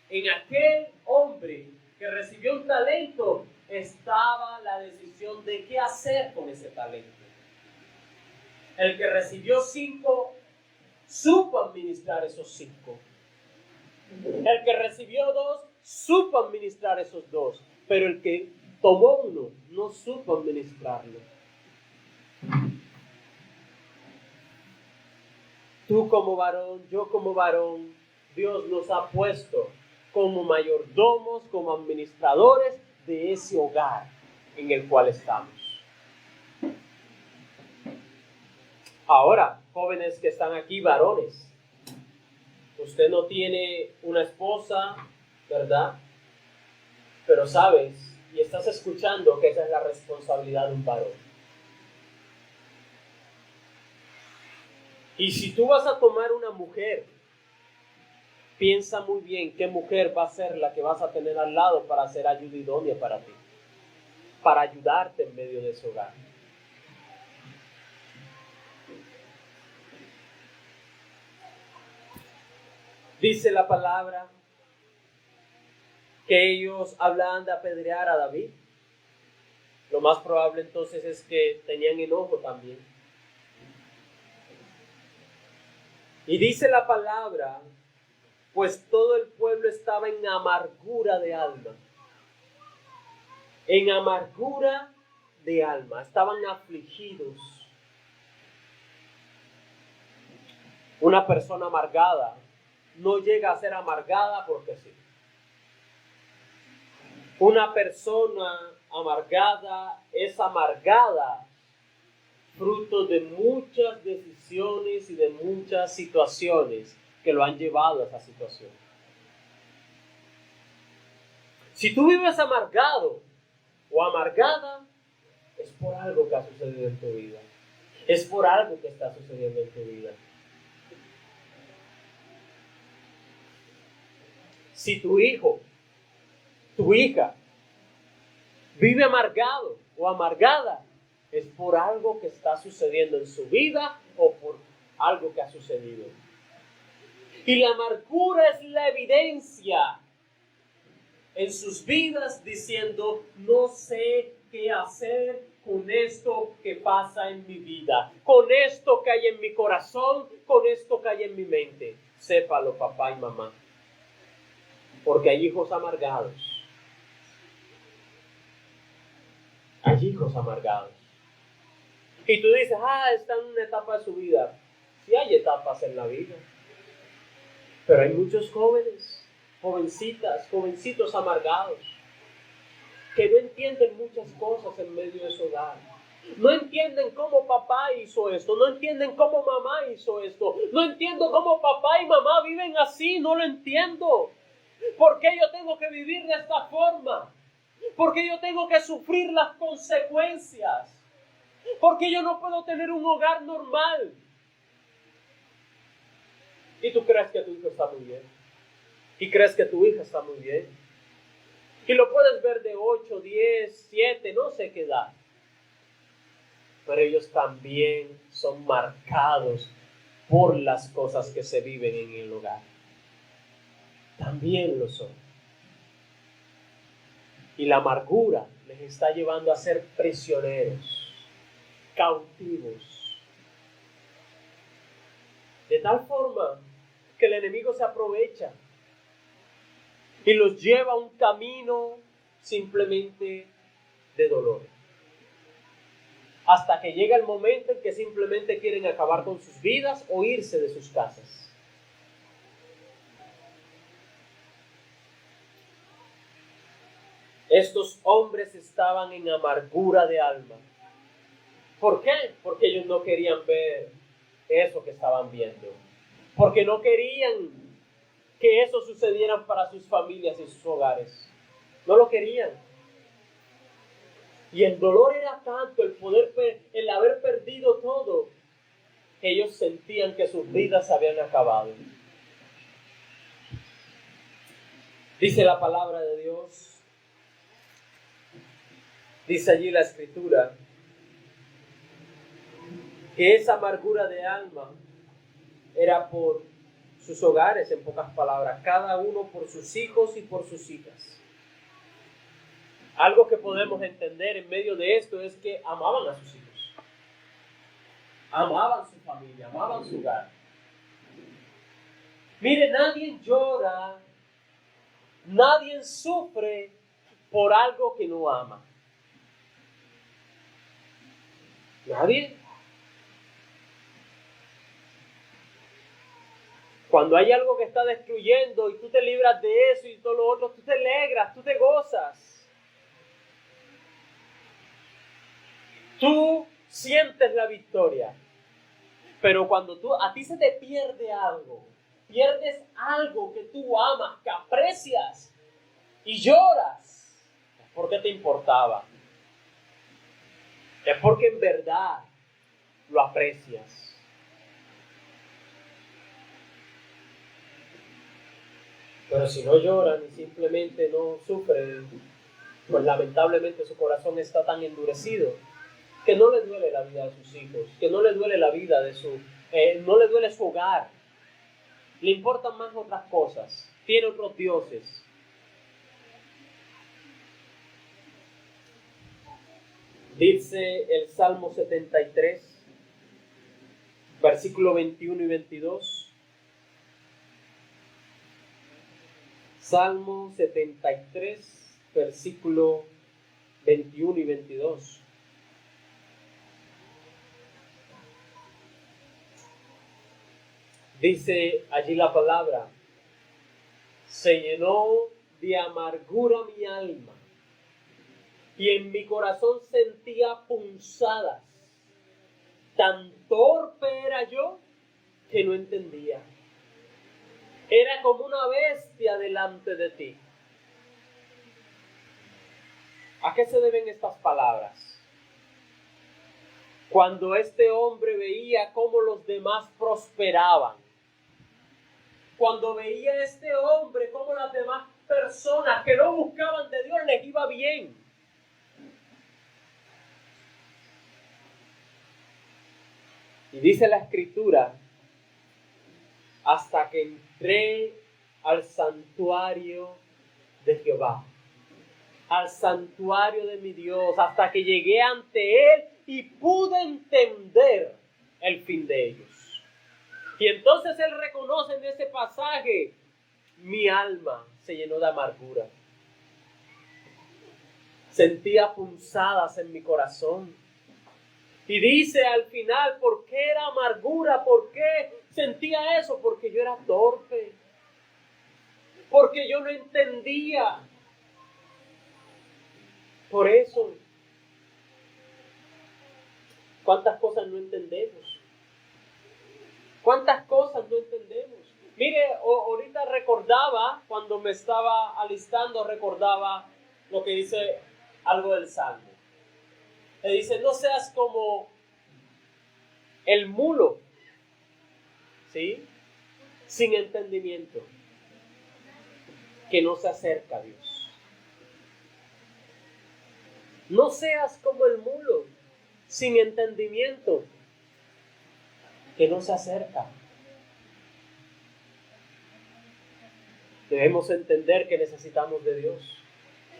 en aquel hombre que recibió un talento, estaba la decisión de qué hacer con ese talento. El que recibió 5 supo administrar esos 5. El que recibió 2 supo administrar esos 2, pero el que tomó 1 no supo administrarlo. Tú como varón, yo como varón, Dios nos ha puesto como mayordomos, como administradores de ese hogar en el cual estamos. Ahora, jóvenes que están aquí, varones, usted no tiene una esposa, ¿verdad? Pero sabes y estás escuchando que esa es la responsabilidad de un varón. Y si tú vas a tomar una mujer, piensa muy bien qué mujer va a ser la que vas a tener al lado para ser ayuda idónea para ti, para ayudarte en medio de ese hogar. Dice la palabra que ellos hablaban de apedrear a David. Lo más probable entonces es que tenían enojo también. Y dice la palabra, pues todo el pueblo estaba en amargura de alma. En amargura de alma, estaban afligidos. Una persona amargada no llega a ser amargada porque sí. Una persona amargada es amargada fruto de muchas decisiones y de muchas situaciones que lo han llevado a esa situación. Si tú vives amargado o amargada, es por algo que ha sucedido en tu vida. Es por algo que está sucediendo en tu vida. Si tu hijo, tu hija, vive amargado o amargada, es por algo que está sucediendo en su vida o por algo que ha sucedido. Y la amargura es la evidencia en sus vidas diciendo, no sé qué hacer con esto que pasa en mi vida, con esto que hay en mi corazón, con esto que hay en mi mente. Sépalo, papá y mamá, porque hay hijos amargados. Hay hijos amargados. Y tú dices, está en una etapa de su vida. Sí hay etapas en la vida. Pero hay muchos jóvenes, jovencitas, jovencitos amargados, que no entienden muchas cosas en medio de su hogar. No entienden cómo papá hizo esto, no entienden cómo mamá hizo esto, no entiendo cómo papá y mamá viven así, no lo entiendo. ¿Por qué yo tengo que vivir de esta forma? ¿Por qué yo tengo que sufrir las consecuencias? ¿Por qué yo no puedo tener un hogar normal? Y tú crees que tu hijo está muy bien. Y crees que tu hija está muy bien. Y lo puedes ver de 8, 10, 7, no sé qué edad. Pero ellos también son marcados por las cosas que se viven en el hogar. También lo son. Y la amargura les está llevando a ser prisioneros, cautivos. De tal forma que el enemigo se aprovecha y los lleva a un camino simplemente de dolor. Hasta que llega el momento en que simplemente quieren acabar con sus vidas o irse de sus casas. Estos hombres estaban en amargura de alma. ¿Por qué? Porque ellos no querían ver eso que estaban viendo. Porque no querían que eso sucediera para sus familias y sus hogares. No lo querían. Y el dolor era tanto, el haber perdido todo, que ellos sentían que sus vidas se habían acabado. Dice la palabra de Dios, dice allí la Escritura, que esa amargura de alma era por sus hogares, en pocas palabras, cada uno por sus hijos y por sus hijas. Algo que podemos entender en medio de esto es que amaban a sus hijos, amaban su familia, amaban su hogar. Mire, nadie llora, nadie sufre por algo que no ama. Nadie. Cuando hay algo que está destruyendo y tú te libras de eso y todo lo otro, tú te alegras, tú te gozas. Tú sientes la victoria. Pero cuando a ti se te pierde algo, pierdes algo que tú amas, que aprecias y lloras, es porque te importaba. Es porque en verdad lo aprecias. Pero si no lloran y simplemente no sufren, pues lamentablemente su corazón está tan endurecido que no le duele la vida de sus hijos, que no le duele la vida de no le duele su hogar. Le importan más otras cosas, tiene otros dioses. Dice el Salmo 73, versículo 21 y 22. Salmo 73, versículo 21 y 22. Dice allí la palabra: se llenó de amargura mi alma, y en mi corazón sentía punzadas. Tan torpe era yo que no entendía. Era como una bestia delante de ti. ¿A qué se deben estas palabras? Cuando este hombre veía cómo los demás prosperaban, cuando veía este hombre cómo las demás personas que no buscaban de Dios les iba bien. Y dice la Escritura, hasta que entré al santuario de Jehová, al santuario de mi Dios, hasta que llegué ante Él y pude entender el fin de ellos. Y entonces Él reconoce en ese pasaje, mi alma se llenó de amargura. Sentía punzadas en mi corazón. Y dice al final, ¿por qué era amargura? ¿Por qué sentía eso? Porque yo era torpe. Porque yo no entendía. Por eso, ¿cuántas cosas no entendemos? ¿Cuántas cosas no entendemos? Mire, ahorita recordaba, cuando me estaba alistando, recordaba lo que dice algo del Salmo. Le dice, no seas como el mulo, ¿sí? Sin entendimiento, que no se acerca a Dios. No seas como el mulo, sin entendimiento, que no se acerca. Debemos entender que necesitamos de Dios.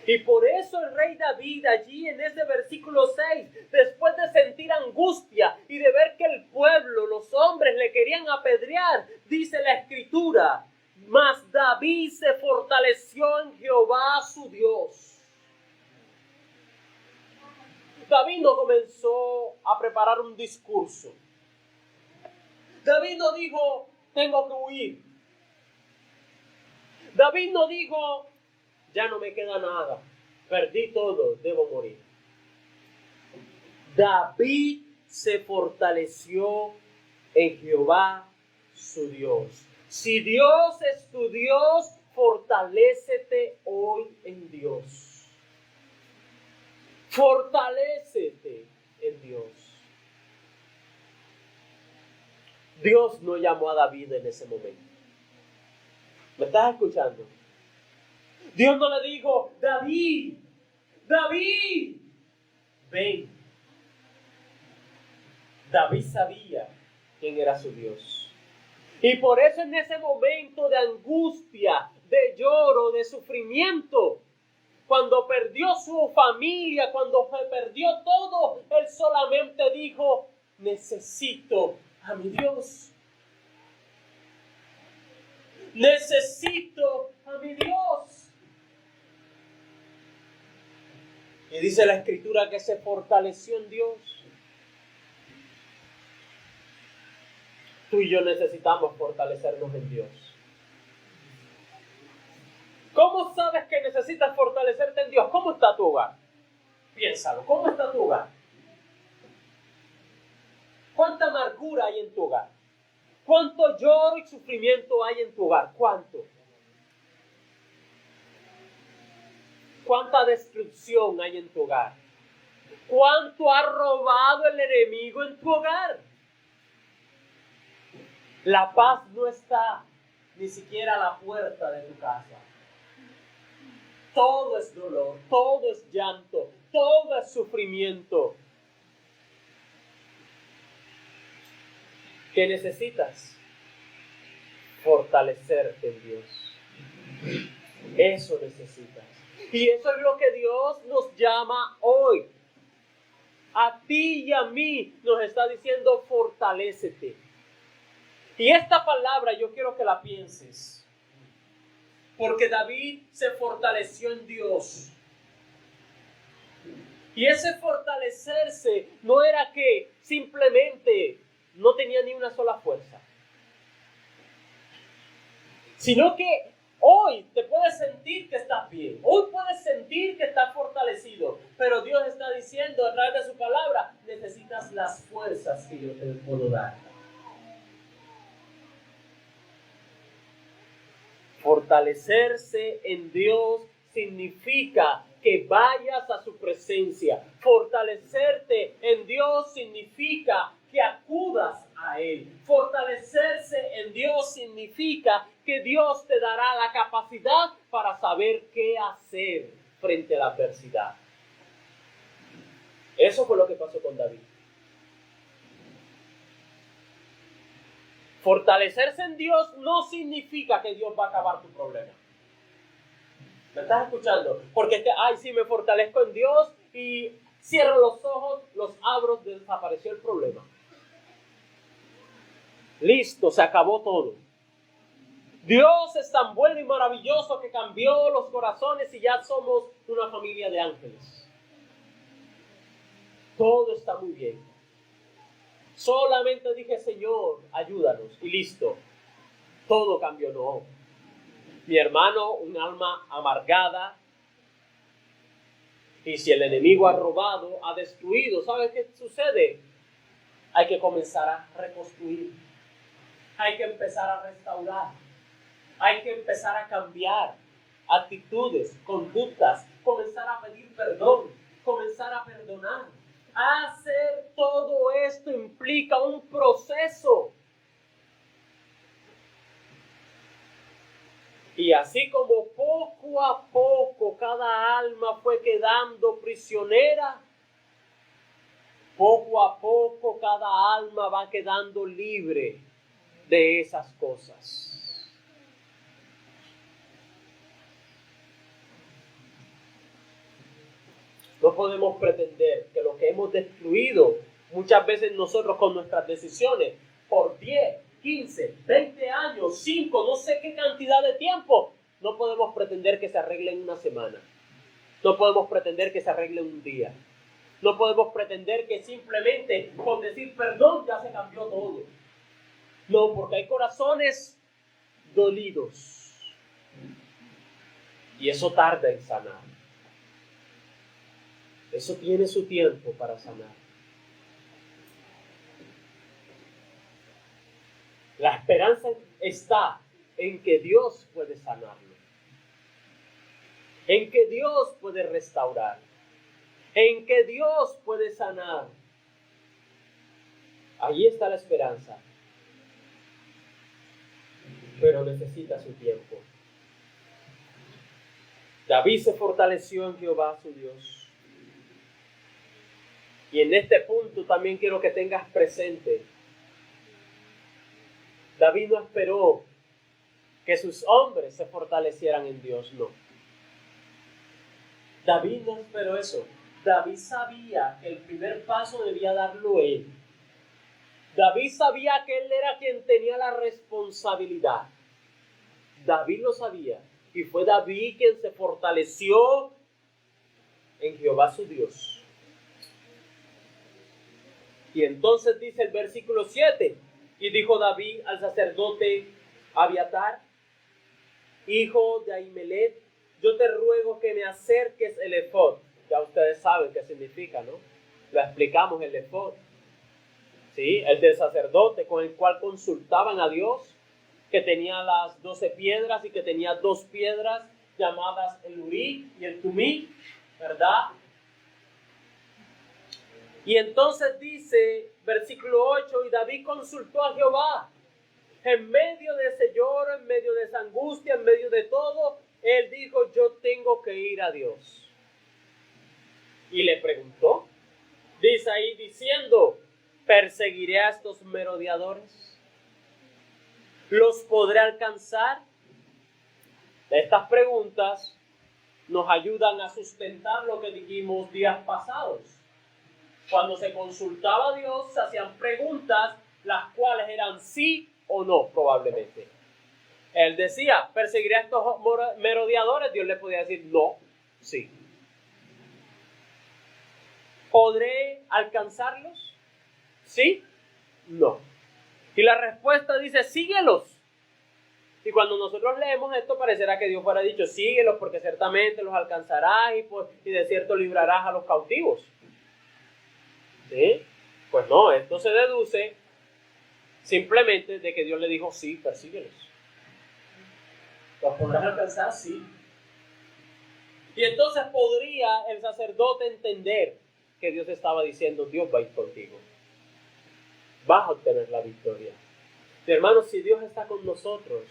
Y por eso el rey David allí en ese versículo 6, después de sentir angustia y de ver que el pueblo, los hombres le querían apedrear, dice la escritura, mas David se fortaleció en Jehová su Dios. David no comenzó a preparar un discurso. David no dijo, tengo que huir. David no dijo, ya no me queda nada, perdí todo, debo morir. David se fortaleció en Jehová su Dios. Si Dios es tu Dios, fortalécete hoy en Dios. Fortalécete en Dios. Dios no llamó a David en ese momento. ¿Me estás escuchando? Dios no le dijo, David, ven. David sabía quién era su Dios. Y por eso en ese momento de angustia, de lloro, de sufrimiento, cuando perdió su familia, cuando perdió todo, él solamente dijo, necesito a mi Dios. Necesito a mi Dios. Y dice la escritura que se fortaleció en Dios. Tú y yo necesitamos fortalecernos en Dios. ¿Cómo sabes que necesitas fortalecerte en Dios? ¿Cómo está tu hogar? Piénsalo, ¿cómo está tu hogar? ¿Cuánta amargura hay en tu hogar? ¿Cuánto lloro y sufrimiento hay en tu hogar? ¿Cuánto? ¿Cuánta destrucción hay en tu hogar? ¿Cuánto ha robado el enemigo en tu hogar? La paz no está ni siquiera a la puerta de tu casa. Todo es dolor, todo es llanto, todo es sufrimiento. ¿Qué necesitas? Fortalecerte en Dios. Eso necesitas. Y eso es lo que Dios nos llama hoy. A ti y a mí nos está diciendo fortalécete. Y esta palabra yo quiero que la pienses. Porque David se fortaleció en Dios. Y ese fortalecerse no era que simplemente no tenía ni una sola fuerza. Sino que hoy te puedes sentir que estás bien. Hoy puedes sentir que estás fortalecido. Pero Dios está diciendo a través de su palabra, necesitas las fuerzas que yo te puedo dar. Fortalecerse en Dios significa que vayas a su presencia. Fortalecerte en Dios significa que acudas a Él. Fortalecerse en Dios significa que Dios te dará la capacidad para saber qué hacer frente a la adversidad. Eso fue lo que pasó con David. Fortalecerse en Dios no significa que Dios va a acabar tu problema. ¿Me estás escuchando? Porque es que, sí, me fortalezco en Dios y cierro los ojos, los abro, desapareció el problema. Listo, se acabó todo. Dios es tan bueno y maravilloso que cambió los corazones y ya somos una familia de ángeles. Todo está muy bien. Solamente dije, Señor, ayúdanos, y listo. Todo cambió, no. Mi hermano, un alma amargada, y si el enemigo ha robado, ha destruido, ¿sabes qué sucede? Hay que comenzar a reconstruir. Hay que empezar a restaurar. Hay que empezar a cambiar actitudes, conductas, comenzar a pedir perdón, comenzar a perdonar. Hacer todo esto implica un proceso. Y así como poco a poco cada alma fue quedando prisionera, poco a poco cada alma va quedando libre de esas cosas. No podemos pretender que lo que hemos destruido muchas veces nosotros con nuestras decisiones por 10, 15, 20 años, 5, no sé qué cantidad de tiempo, no podemos pretender que se arregle en una semana. No podemos pretender que se arregle en un día. No podemos pretender que simplemente con decir perdón ya se cambió todo. No, porque hay corazones dolidos. Y eso tarda en sanar. Eso tiene su tiempo para sanar. La esperanza está en que Dios puede sanarlo. En que Dios puede restaurar. En que Dios puede sanar. Allí está la esperanza. Pero necesita su tiempo. David se fortaleció en Jehová su Dios. Y en este punto también quiero que tengas presente, David no esperó que sus hombres se fortalecieran en Dios, no. David no esperó eso. David sabía que el primer paso debía darlo él. David sabía que él era quien tenía la responsabilidad. David lo sabía. Y fue David quien se fortaleció en Jehová su Dios. Y entonces dice el versículo 7, y dijo David al sacerdote Abiatar, hijo de Ahimelech, yo te ruego que me acerques el efod. Ya ustedes saben qué significa, ¿no? Lo explicamos, el efod. ¿Sí? El del sacerdote con el cual consultaban a Dios, que tenía las 12 piedras y que tenía 2 piedras llamadas el Urí y el Tumí, ¿verdad? Y entonces dice, versículo 8, y David consultó a Jehová. En medio de ese lloro, en medio de esa angustia, en medio de todo, él dijo, yo tengo que ir a Dios. Y le preguntó, dice ahí diciendo, ¿perseguiré a estos merodeadores? ¿Los podré alcanzar? Estas preguntas nos ayudan a sustentar lo que dijimos días pasados. Cuando se consultaba a Dios, se hacían preguntas, las cuales eran sí o no, probablemente. Él decía, ¿perseguiré a estos merodeadores? Dios le podía decir, no, sí. ¿Podré alcanzarlos? ¿Sí? No. Y la respuesta dice, síguelos. Y cuando nosotros leemos esto, parecerá que Dios fuera dicho, síguelos porque ciertamente los alcanzarás y de cierto librarás a los cautivos. ¿Sí? Pues no, esto se deduce simplemente de que Dios le dijo, sí, persíguelos. ¿Los podrás alcanzar? Sí. Y entonces podría el sacerdote entender que Dios estaba diciendo, Dios va a ir contigo. Vas a obtener la victoria. Y hermanos, si Dios está con nosotros,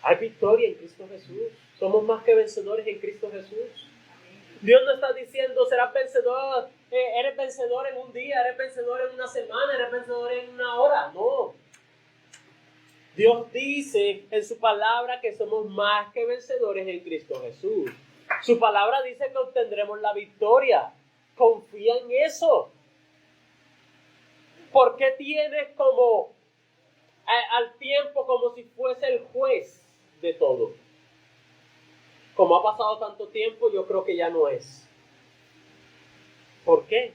hay victoria en Cristo Jesús. Somos más que vencedores en Cristo Jesús. Dios no está diciendo, serás vencedor, eres vencedor en un día, eres vencedor en una semana, eres vencedor en una hora. No. Dios dice en su palabra que somos más que vencedores en Cristo Jesús. Su palabra dice que obtendremos la victoria. Confía en eso. ¿Por qué tienes como al tiempo como si fuese el juez de todo? Como ha pasado tanto tiempo, yo creo que ya no es. ¿Por qué?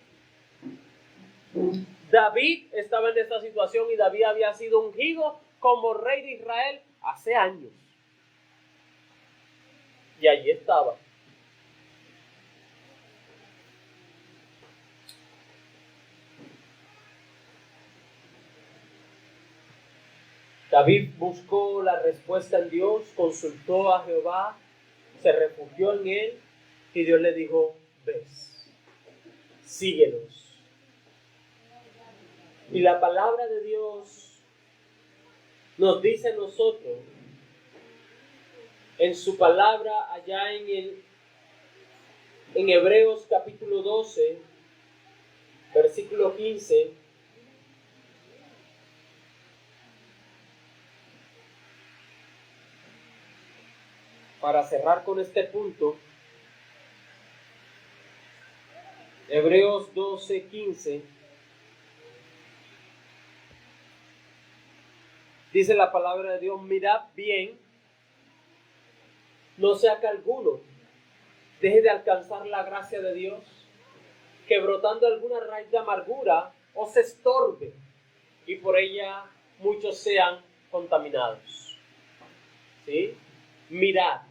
David estaba en esta situación y David había sido ungido como rey de Israel hace años. Y allí estaba. David buscó la respuesta en Dios, consultó a Jehová, se refugió en él y Dios le dijo, ves, síguelos. Y la palabra de Dios nos dice a nosotros, en su palabra allá en Hebreos capítulo 12, versículo 15, para cerrar con este punto, Hebreos 12:15. Dice la palabra de Dios: mirad bien, no sea que alguno deje de alcanzar la gracia de Dios, que brotando alguna raíz de amargura os estorbe, y por ella muchos sean contaminados. ¿Sí? Mirad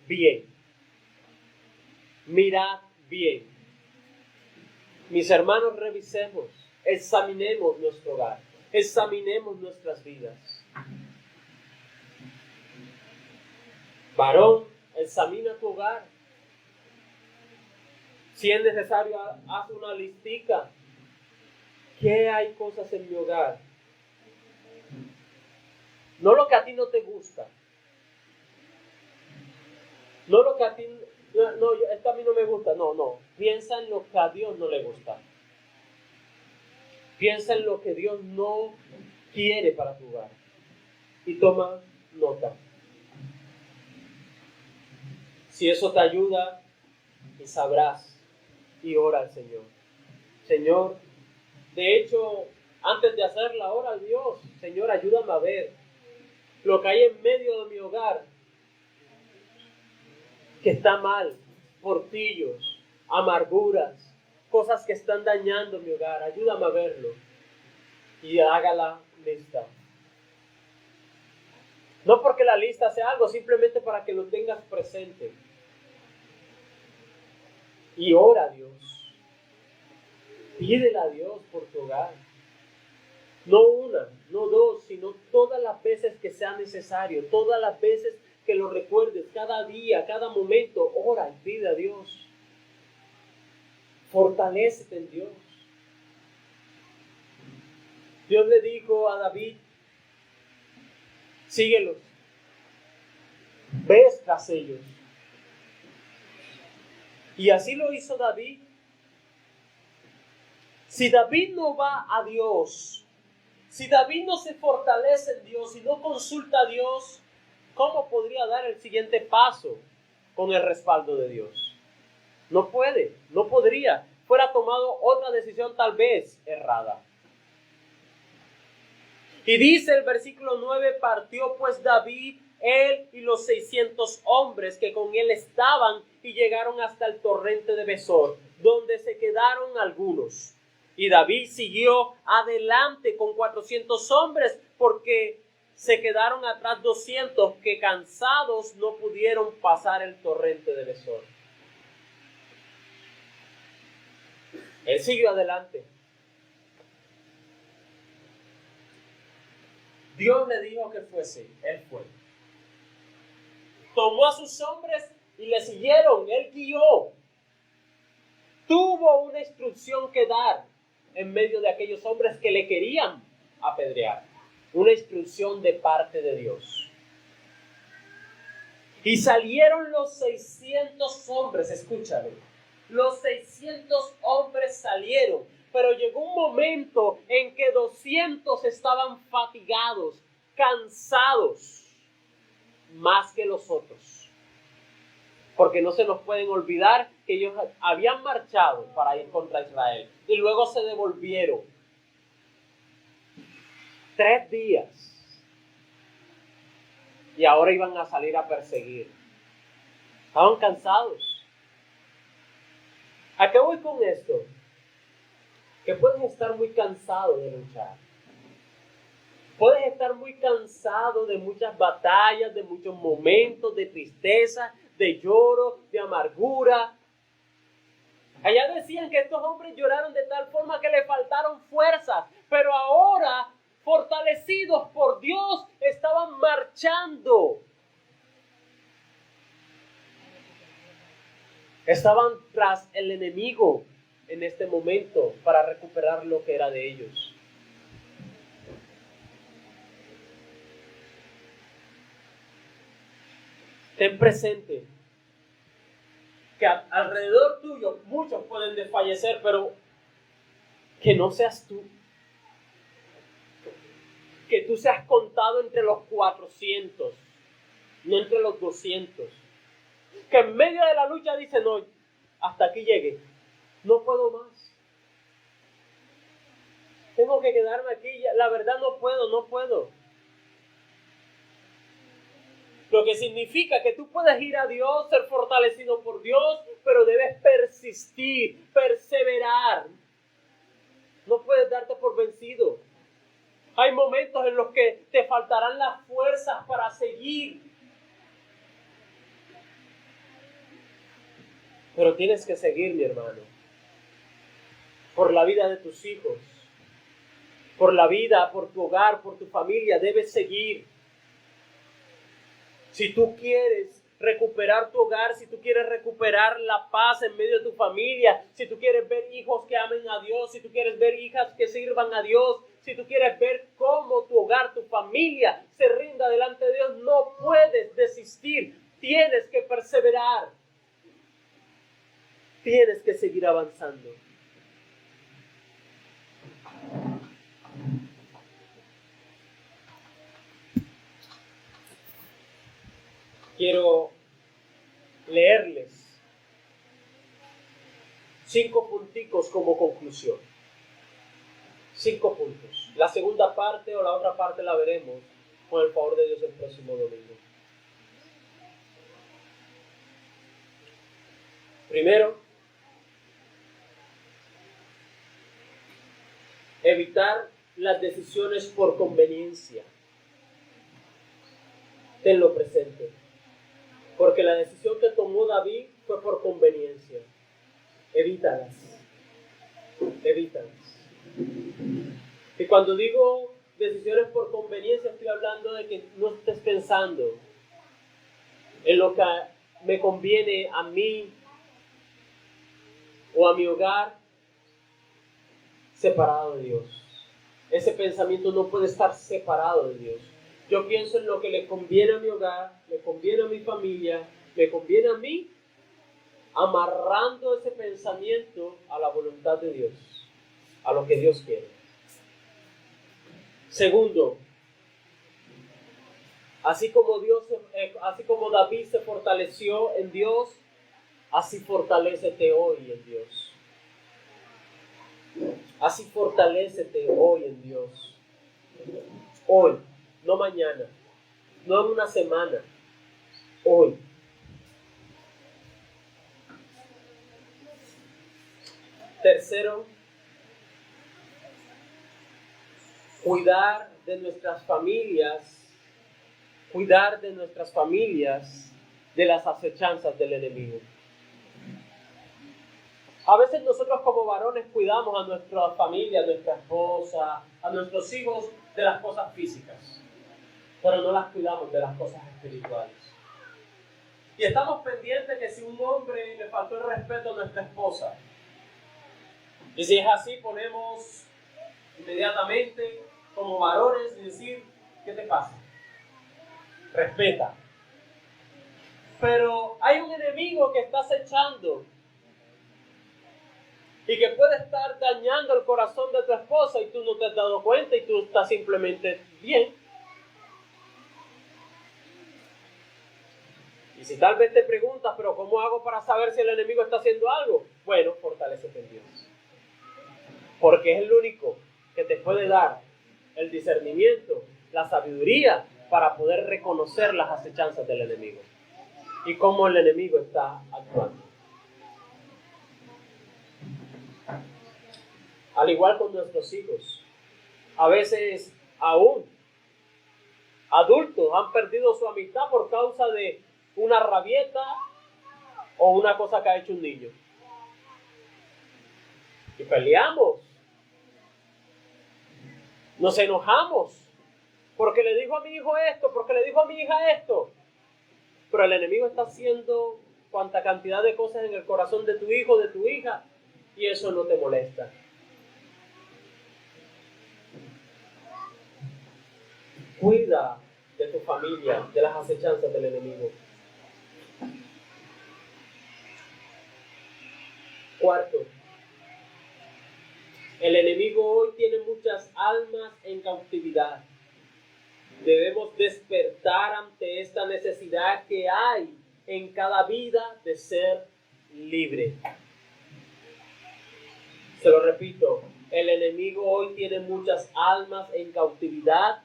bien. Mirad bien. Mis hermanos, revisemos, examinemos nuestro hogar, examinemos nuestras vidas. Varón, examina tu hogar. Si es necesario, haz una listica. ¿Qué hay cosas en mi hogar? No lo que a ti no te gusta. No lo que a ti, no, esto a mí no me gusta. No. Piensa en lo que a Dios no le gusta. Piensa en lo que Dios no quiere para tu hogar. Y toma nota. Si eso te ayuda, y sabrás, y ora al Señor. Señor, de hecho, antes de hacerla, ora a Dios. Señor, ayúdame a ver lo que hay en medio de mi hogar que está mal, portillos, amarguras, cosas que están dañando mi hogar. Ayúdame a verlo y haga la lista. No porque la lista sea algo, simplemente para que lo tengas presente. Y ora a Dios. Pídele a Dios por tu hogar. No una, no dos, sino todas las veces que sea necesario, todas las veces que lo recuerdes, cada día, cada momento, ora y pide a Dios. Fortalécete en Dios. Dios le dijo a David: síguelos, ves tras ellos. Y así lo hizo David. Si David no va a Dios, si David no se fortalece en Dios y no consulta a Dios, ¿cómo podría dar el siguiente paso con el respaldo de Dios? No puede, no podría. Fuera tomado otra decisión tal vez errada. Y dice el versículo 9: partió pues David, él y los 600 hombres que con él estaban, y llegaron hasta el torrente de Besor, donde se quedaron algunos. Y David siguió adelante con 400 hombres, porque se quedaron atrás 200 que cansados no pudieron pasar el torrente de Besor. Él siguió adelante. Dios le dijo que fuese, él fue. Tomó a sus hombres y le siguieron, él guió. Tuvo una instrucción que dar en medio de aquellos hombres que le querían apedrear. Una instrucción de parte de Dios. Y salieron los 600 hombres, escúchame. Los 600 hombres salieron, pero llegó un momento en que 200 estaban fatigados, cansados, más que los otros. Porque no se nos pueden olvidar que ellos habían marchado para ir contra Israel y luego se devolvieron. 3 días. Y ahora iban a salir a perseguir. Estaban cansados. ¿A qué voy con esto? Que puedes estar muy cansado de luchar. Puedes estar muy cansado de muchas batallas, de muchos momentos de tristeza, de lloro, de amargura. Allá decían que estos hombres lloraron de tal forma que le faltaron fuerzas, pero ahora, fortalecidos por Dios, estaban marchando. Estaban tras el enemigo en este momento para recuperar lo que era de ellos. Ten presente que alrededor tuyo muchos pueden desfallecer, pero que no seas tú. Que tú seas contado entre los 400, no entre los 200. Que en medio de la lucha dice: no, hasta aquí llegué. No puedo más. Tengo que quedarme aquí. La verdad no puedo. Lo que significa que tú puedes ir a Dios, ser fortalecido por Dios, pero debes persistir, perseverar. No puedes darte por vencido. Hay momentos en los que te faltarán las fuerzas para seguir. Pero tienes que seguir, mi hermano. Por la vida de tus hijos. Por la vida, por tu hogar, por tu familia, debes seguir. Si tú quieres recuperar tu hogar, si tú quieres recuperar la paz en medio de tu familia, si tú quieres ver hijos que amen a Dios, si tú quieres ver hijas que sirvan a Dios, si tú quieres ver cómo tu hogar, tu familia se rinda delante de Dios, no puedes desistir. Tienes que perseverar. Tienes que seguir avanzando. Quiero leerles 5 punticos como conclusión. 5 puntos. La segunda parte o la otra parte la veremos con el favor de Dios el próximo domingo. Primero, evitar las decisiones por conveniencia. Tenlo presente. Porque la decisión que tomó David fue por conveniencia. Evítalas. Y cuando digo decisiones por conveniencia, estoy hablando de que no estés pensando en lo que me conviene a mí o a mi hogar separado de Dios. Ese pensamiento no puede estar separado de Dios. Yo pienso en lo que le conviene a mi hogar, le conviene a mi familia, le conviene a mí, amarrando ese pensamiento a la voluntad de Dios, a lo que Dios quiere. Segundo, así como David se fortaleció en Dios, así fortalécete hoy en Dios. Así fortalécete hoy en Dios. Hoy, no mañana, no en una semana, hoy. Tercero, cuidar de nuestras familias de las acechanzas del enemigo. A veces nosotros como varones cuidamos a nuestra familia, a nuestra esposa, a nuestros hijos de las cosas físicas, pero no las cuidamos de las cosas espirituales. Y estamos pendientes que si un hombre le faltó el respeto a nuestra esposa, y si es así, ponemos inmediatamente como varones y decir, ¿qué te pasa? Respeta. Pero hay un enemigo que está acechando y que puede estar dañando el corazón de tu esposa y tú no te has dado cuenta y tú estás simplemente bien. Y si tal vez te preguntas, pero ¿cómo hago para saber si el enemigo está haciendo algo? Bueno, fortalécete en Dios. Porque es el único que te puede dar el discernimiento, la sabiduría para poder reconocer las acechanzas del enemigo y cómo el enemigo está actuando. Al igual con nuestros hijos, a veces aún adultos han perdido su amistad por causa de una rabieta o una cosa que ha hecho un niño. Y peleamos. Nos enojamos porque le dijo a mi hijo esto, porque le dijo a mi hija esto. Pero el enemigo está haciendo cuanta cantidad de cosas en el corazón de tu hijo, de tu hija, y eso no te molesta. Cuida de tu familia, de las acechanzas del enemigo. Cuarto, el enemigo hoy tiene muchas almas en cautividad. Debemos despertar ante esta necesidad que hay en cada vida de ser libre. Se lo repito, el enemigo hoy tiene muchas almas en cautividad.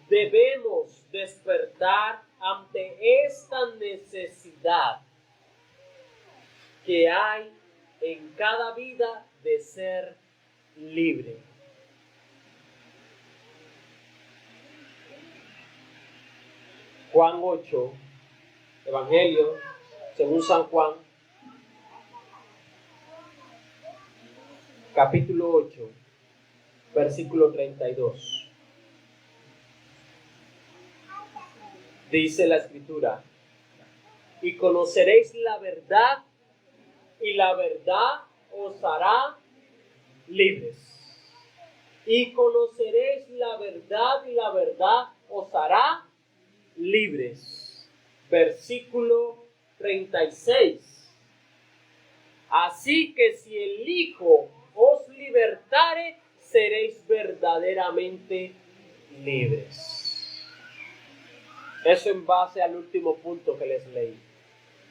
Debemos despertar ante esta necesidad que hay en cada vida de ser libre. Juan 8, Evangelio según San Juan, capítulo 8, versículo 32. Dice la Escritura: y conoceréis la verdad, y la verdad os hará libres. Y conoceréis la verdad, y la verdad os hará libres. Versículo 36. Así que si el Hijo os libertare, seréis verdaderamente libres. Eso en base al último punto que les leí.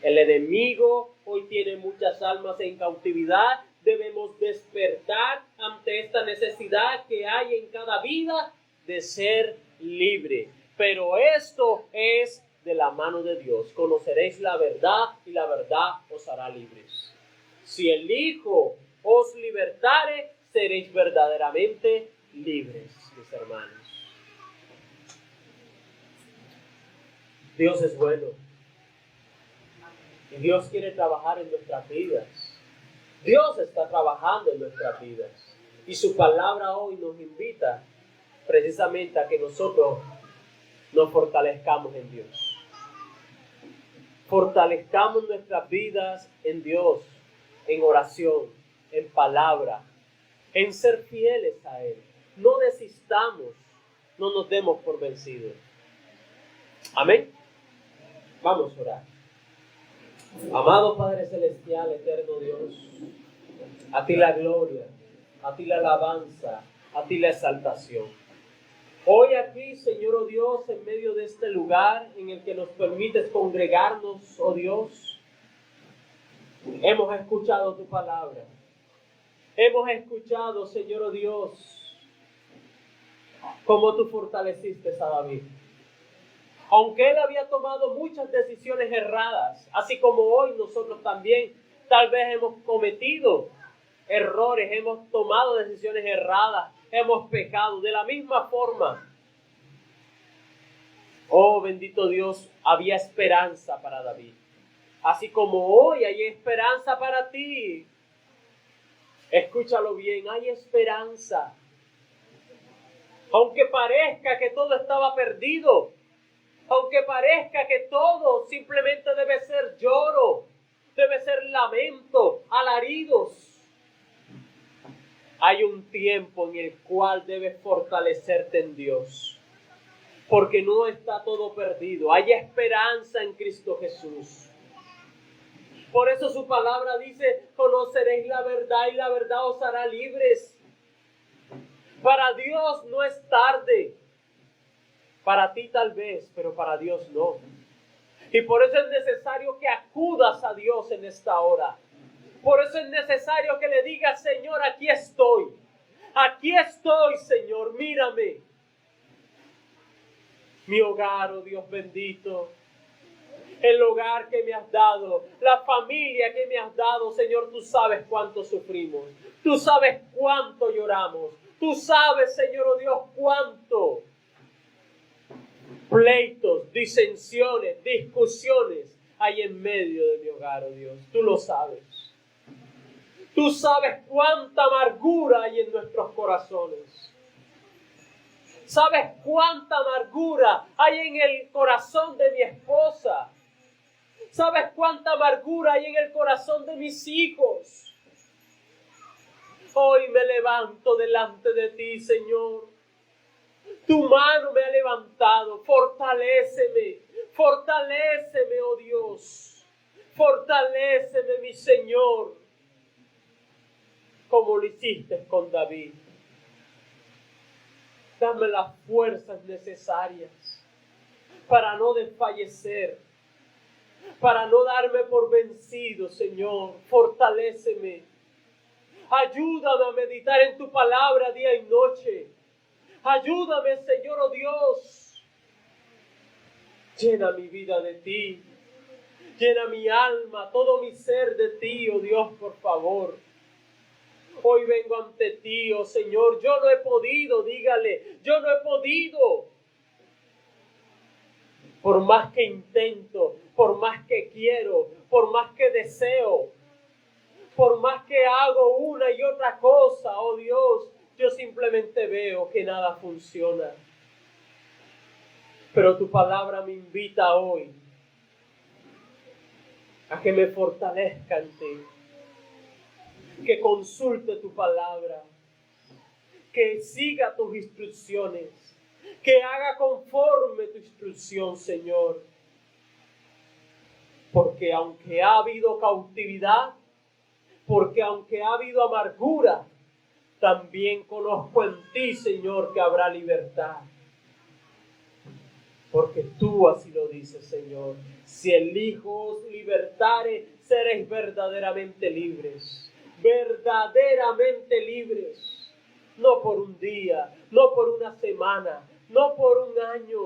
El enemigo hoy tiene muchas almas en cautividad. Debemos despertar ante esta necesidad que hay en cada vida de ser libre. Pero esto es de la mano de Dios. Conoceréis la verdad y la verdad os hará libres. Si el Hijo os libertare, seréis verdaderamente libres, mis hermanos. Dios es bueno. Y Dios quiere trabajar en nuestras vidas. Dios está trabajando en nuestras vidas. Y su palabra hoy nos invita precisamente a que nosotros nos fortalezcamos en Dios. Fortalezcamos nuestras vidas en Dios, en oración, en palabra, en ser fieles a Él. No desistamos, no nos demos por vencidos. Amén. Vamos a orar. Amado Padre Celestial, eterno Dios, a ti la gloria, a ti la alabanza, a ti la exaltación. Hoy aquí, Señor, oh Dios, en medio de este lugar en el que nos permites congregarnos, oh Dios, hemos escuchado tu palabra. Hemos escuchado, Señor, oh Dios, cómo tú fortaleciste a David. Aunque él había tomado muchas decisiones erradas, así como hoy nosotros también tal vez hemos cometido errores, hemos tomado decisiones erradas, hemos pecado de la misma forma. Oh, bendito Dios, había esperanza para David. Así como hoy hay esperanza para ti. Escúchalo bien, hay esperanza. Aunque parezca que todo estaba perdido, aunque parezca que todo simplemente debe ser lloro, debe ser lamento, alaridos, hay un tiempo en el cual debes fortalecerte en Dios, porque no está todo perdido, hay esperanza en Cristo Jesús. Por eso su palabra dice: conoceréis la verdad y la verdad os hará libres. Para Dios no es tarde. Para ti tal vez, pero para Dios no. Y por eso es necesario que acudas a Dios en esta hora. Por eso es necesario que le digas: Señor, aquí estoy. Aquí estoy, Señor, mírame. Mi hogar, oh Dios bendito. El hogar que me has dado, la familia que me has dado, Señor, tú sabes cuánto sufrimos. Tú sabes cuánto lloramos. Tú sabes, Señor, oh Dios, cuánto pleitos, disensiones, discusiones hay en medio de mi hogar, oh Dios. Tú lo sabes. Tú sabes cuánta amargura hay en nuestros corazones. Sabes cuánta amargura hay en el corazón de mi esposa. Sabes cuánta amargura hay en el corazón de mis hijos. Hoy me levanto delante de ti, Señor. Tu mano me ha levantado. Fortaléceme. Fortaléceme, oh Dios. Fortaléceme, mi Señor. Como lo hiciste con David. Dame las fuerzas necesarias para no desfallecer, para no darme por vencido, Señor. Fortaléceme. Ayúdame a meditar en tu palabra día y noche. Ayúdame, Señor, oh Dios. Llena mi vida de ti. Llena mi alma, todo mi ser de ti, oh Dios, por favor. Hoy vengo ante ti, oh Señor. Yo no he podido, dígale, yo no he podido. Por más que intento, por más que quiero, por más que deseo, por más que hago una y otra cosa, oh Dios, yo simplemente veo que nada funciona. Pero tu palabra me invita hoy a que me fortalezca en ti, que consulte tu palabra, que siga tus instrucciones, que haga conforme tu instrucción, Señor. Porque aunque ha habido cautividad, porque aunque ha habido amargura, también conozco en ti, Señor, que habrá libertad. Porque tú así lo dices, Señor. Si el Hijo os libertare, seréis verdaderamente libres. Verdaderamente libres. No por un día, no por una semana, no por un año.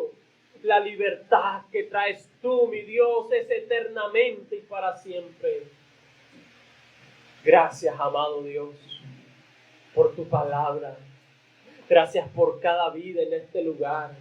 La libertad que traes tú, mi Dios, es eternamente y para siempre. Gracias, amado Dios, por tu palabra. Gracias por cada vida en este lugar.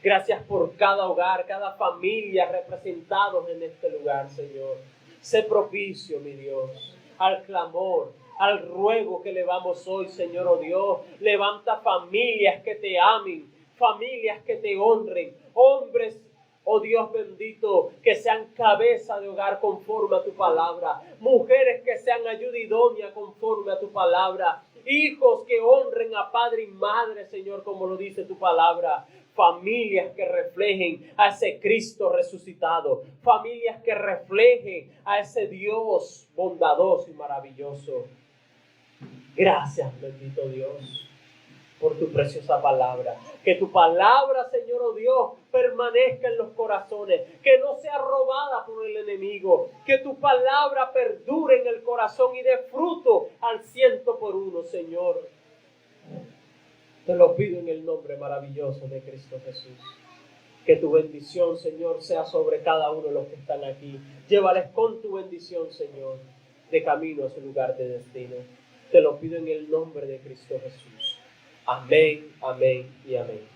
Gracias por cada hogar, cada familia representados en este lugar, Señor. Sé propicio, mi Dios, al clamor, al ruego que elevamos hoy, Señor, oh Dios. Levanta familias que te amen, familias que te honren, hombres, oh Dios bendito, que sean cabeza de hogar conforme a tu palabra, mujeres que sean ayuda idónea conforme a tu palabra, hijos que honren a padre y madre, Señor, como lo dice tu palabra, familias que reflejen a ese Cristo resucitado, familias que reflejen a ese Dios bondadoso y maravilloso. Gracias, bendito Dios, por tu preciosa palabra. Que tu palabra, Señor, oh Dios, permanezca en los corazones, que no sea robada por el enemigo, que tu palabra perdure en el corazón y dé fruto al 100%, Señor. Te lo pido en el nombre maravilloso de Cristo Jesús. Que tu bendición, Señor, sea sobre cada uno de los que están aquí. Llévales con tu bendición, Señor, de camino a su lugar de destino. Te lo pido en el nombre de Cristo Jesús. Amén, amén y amén.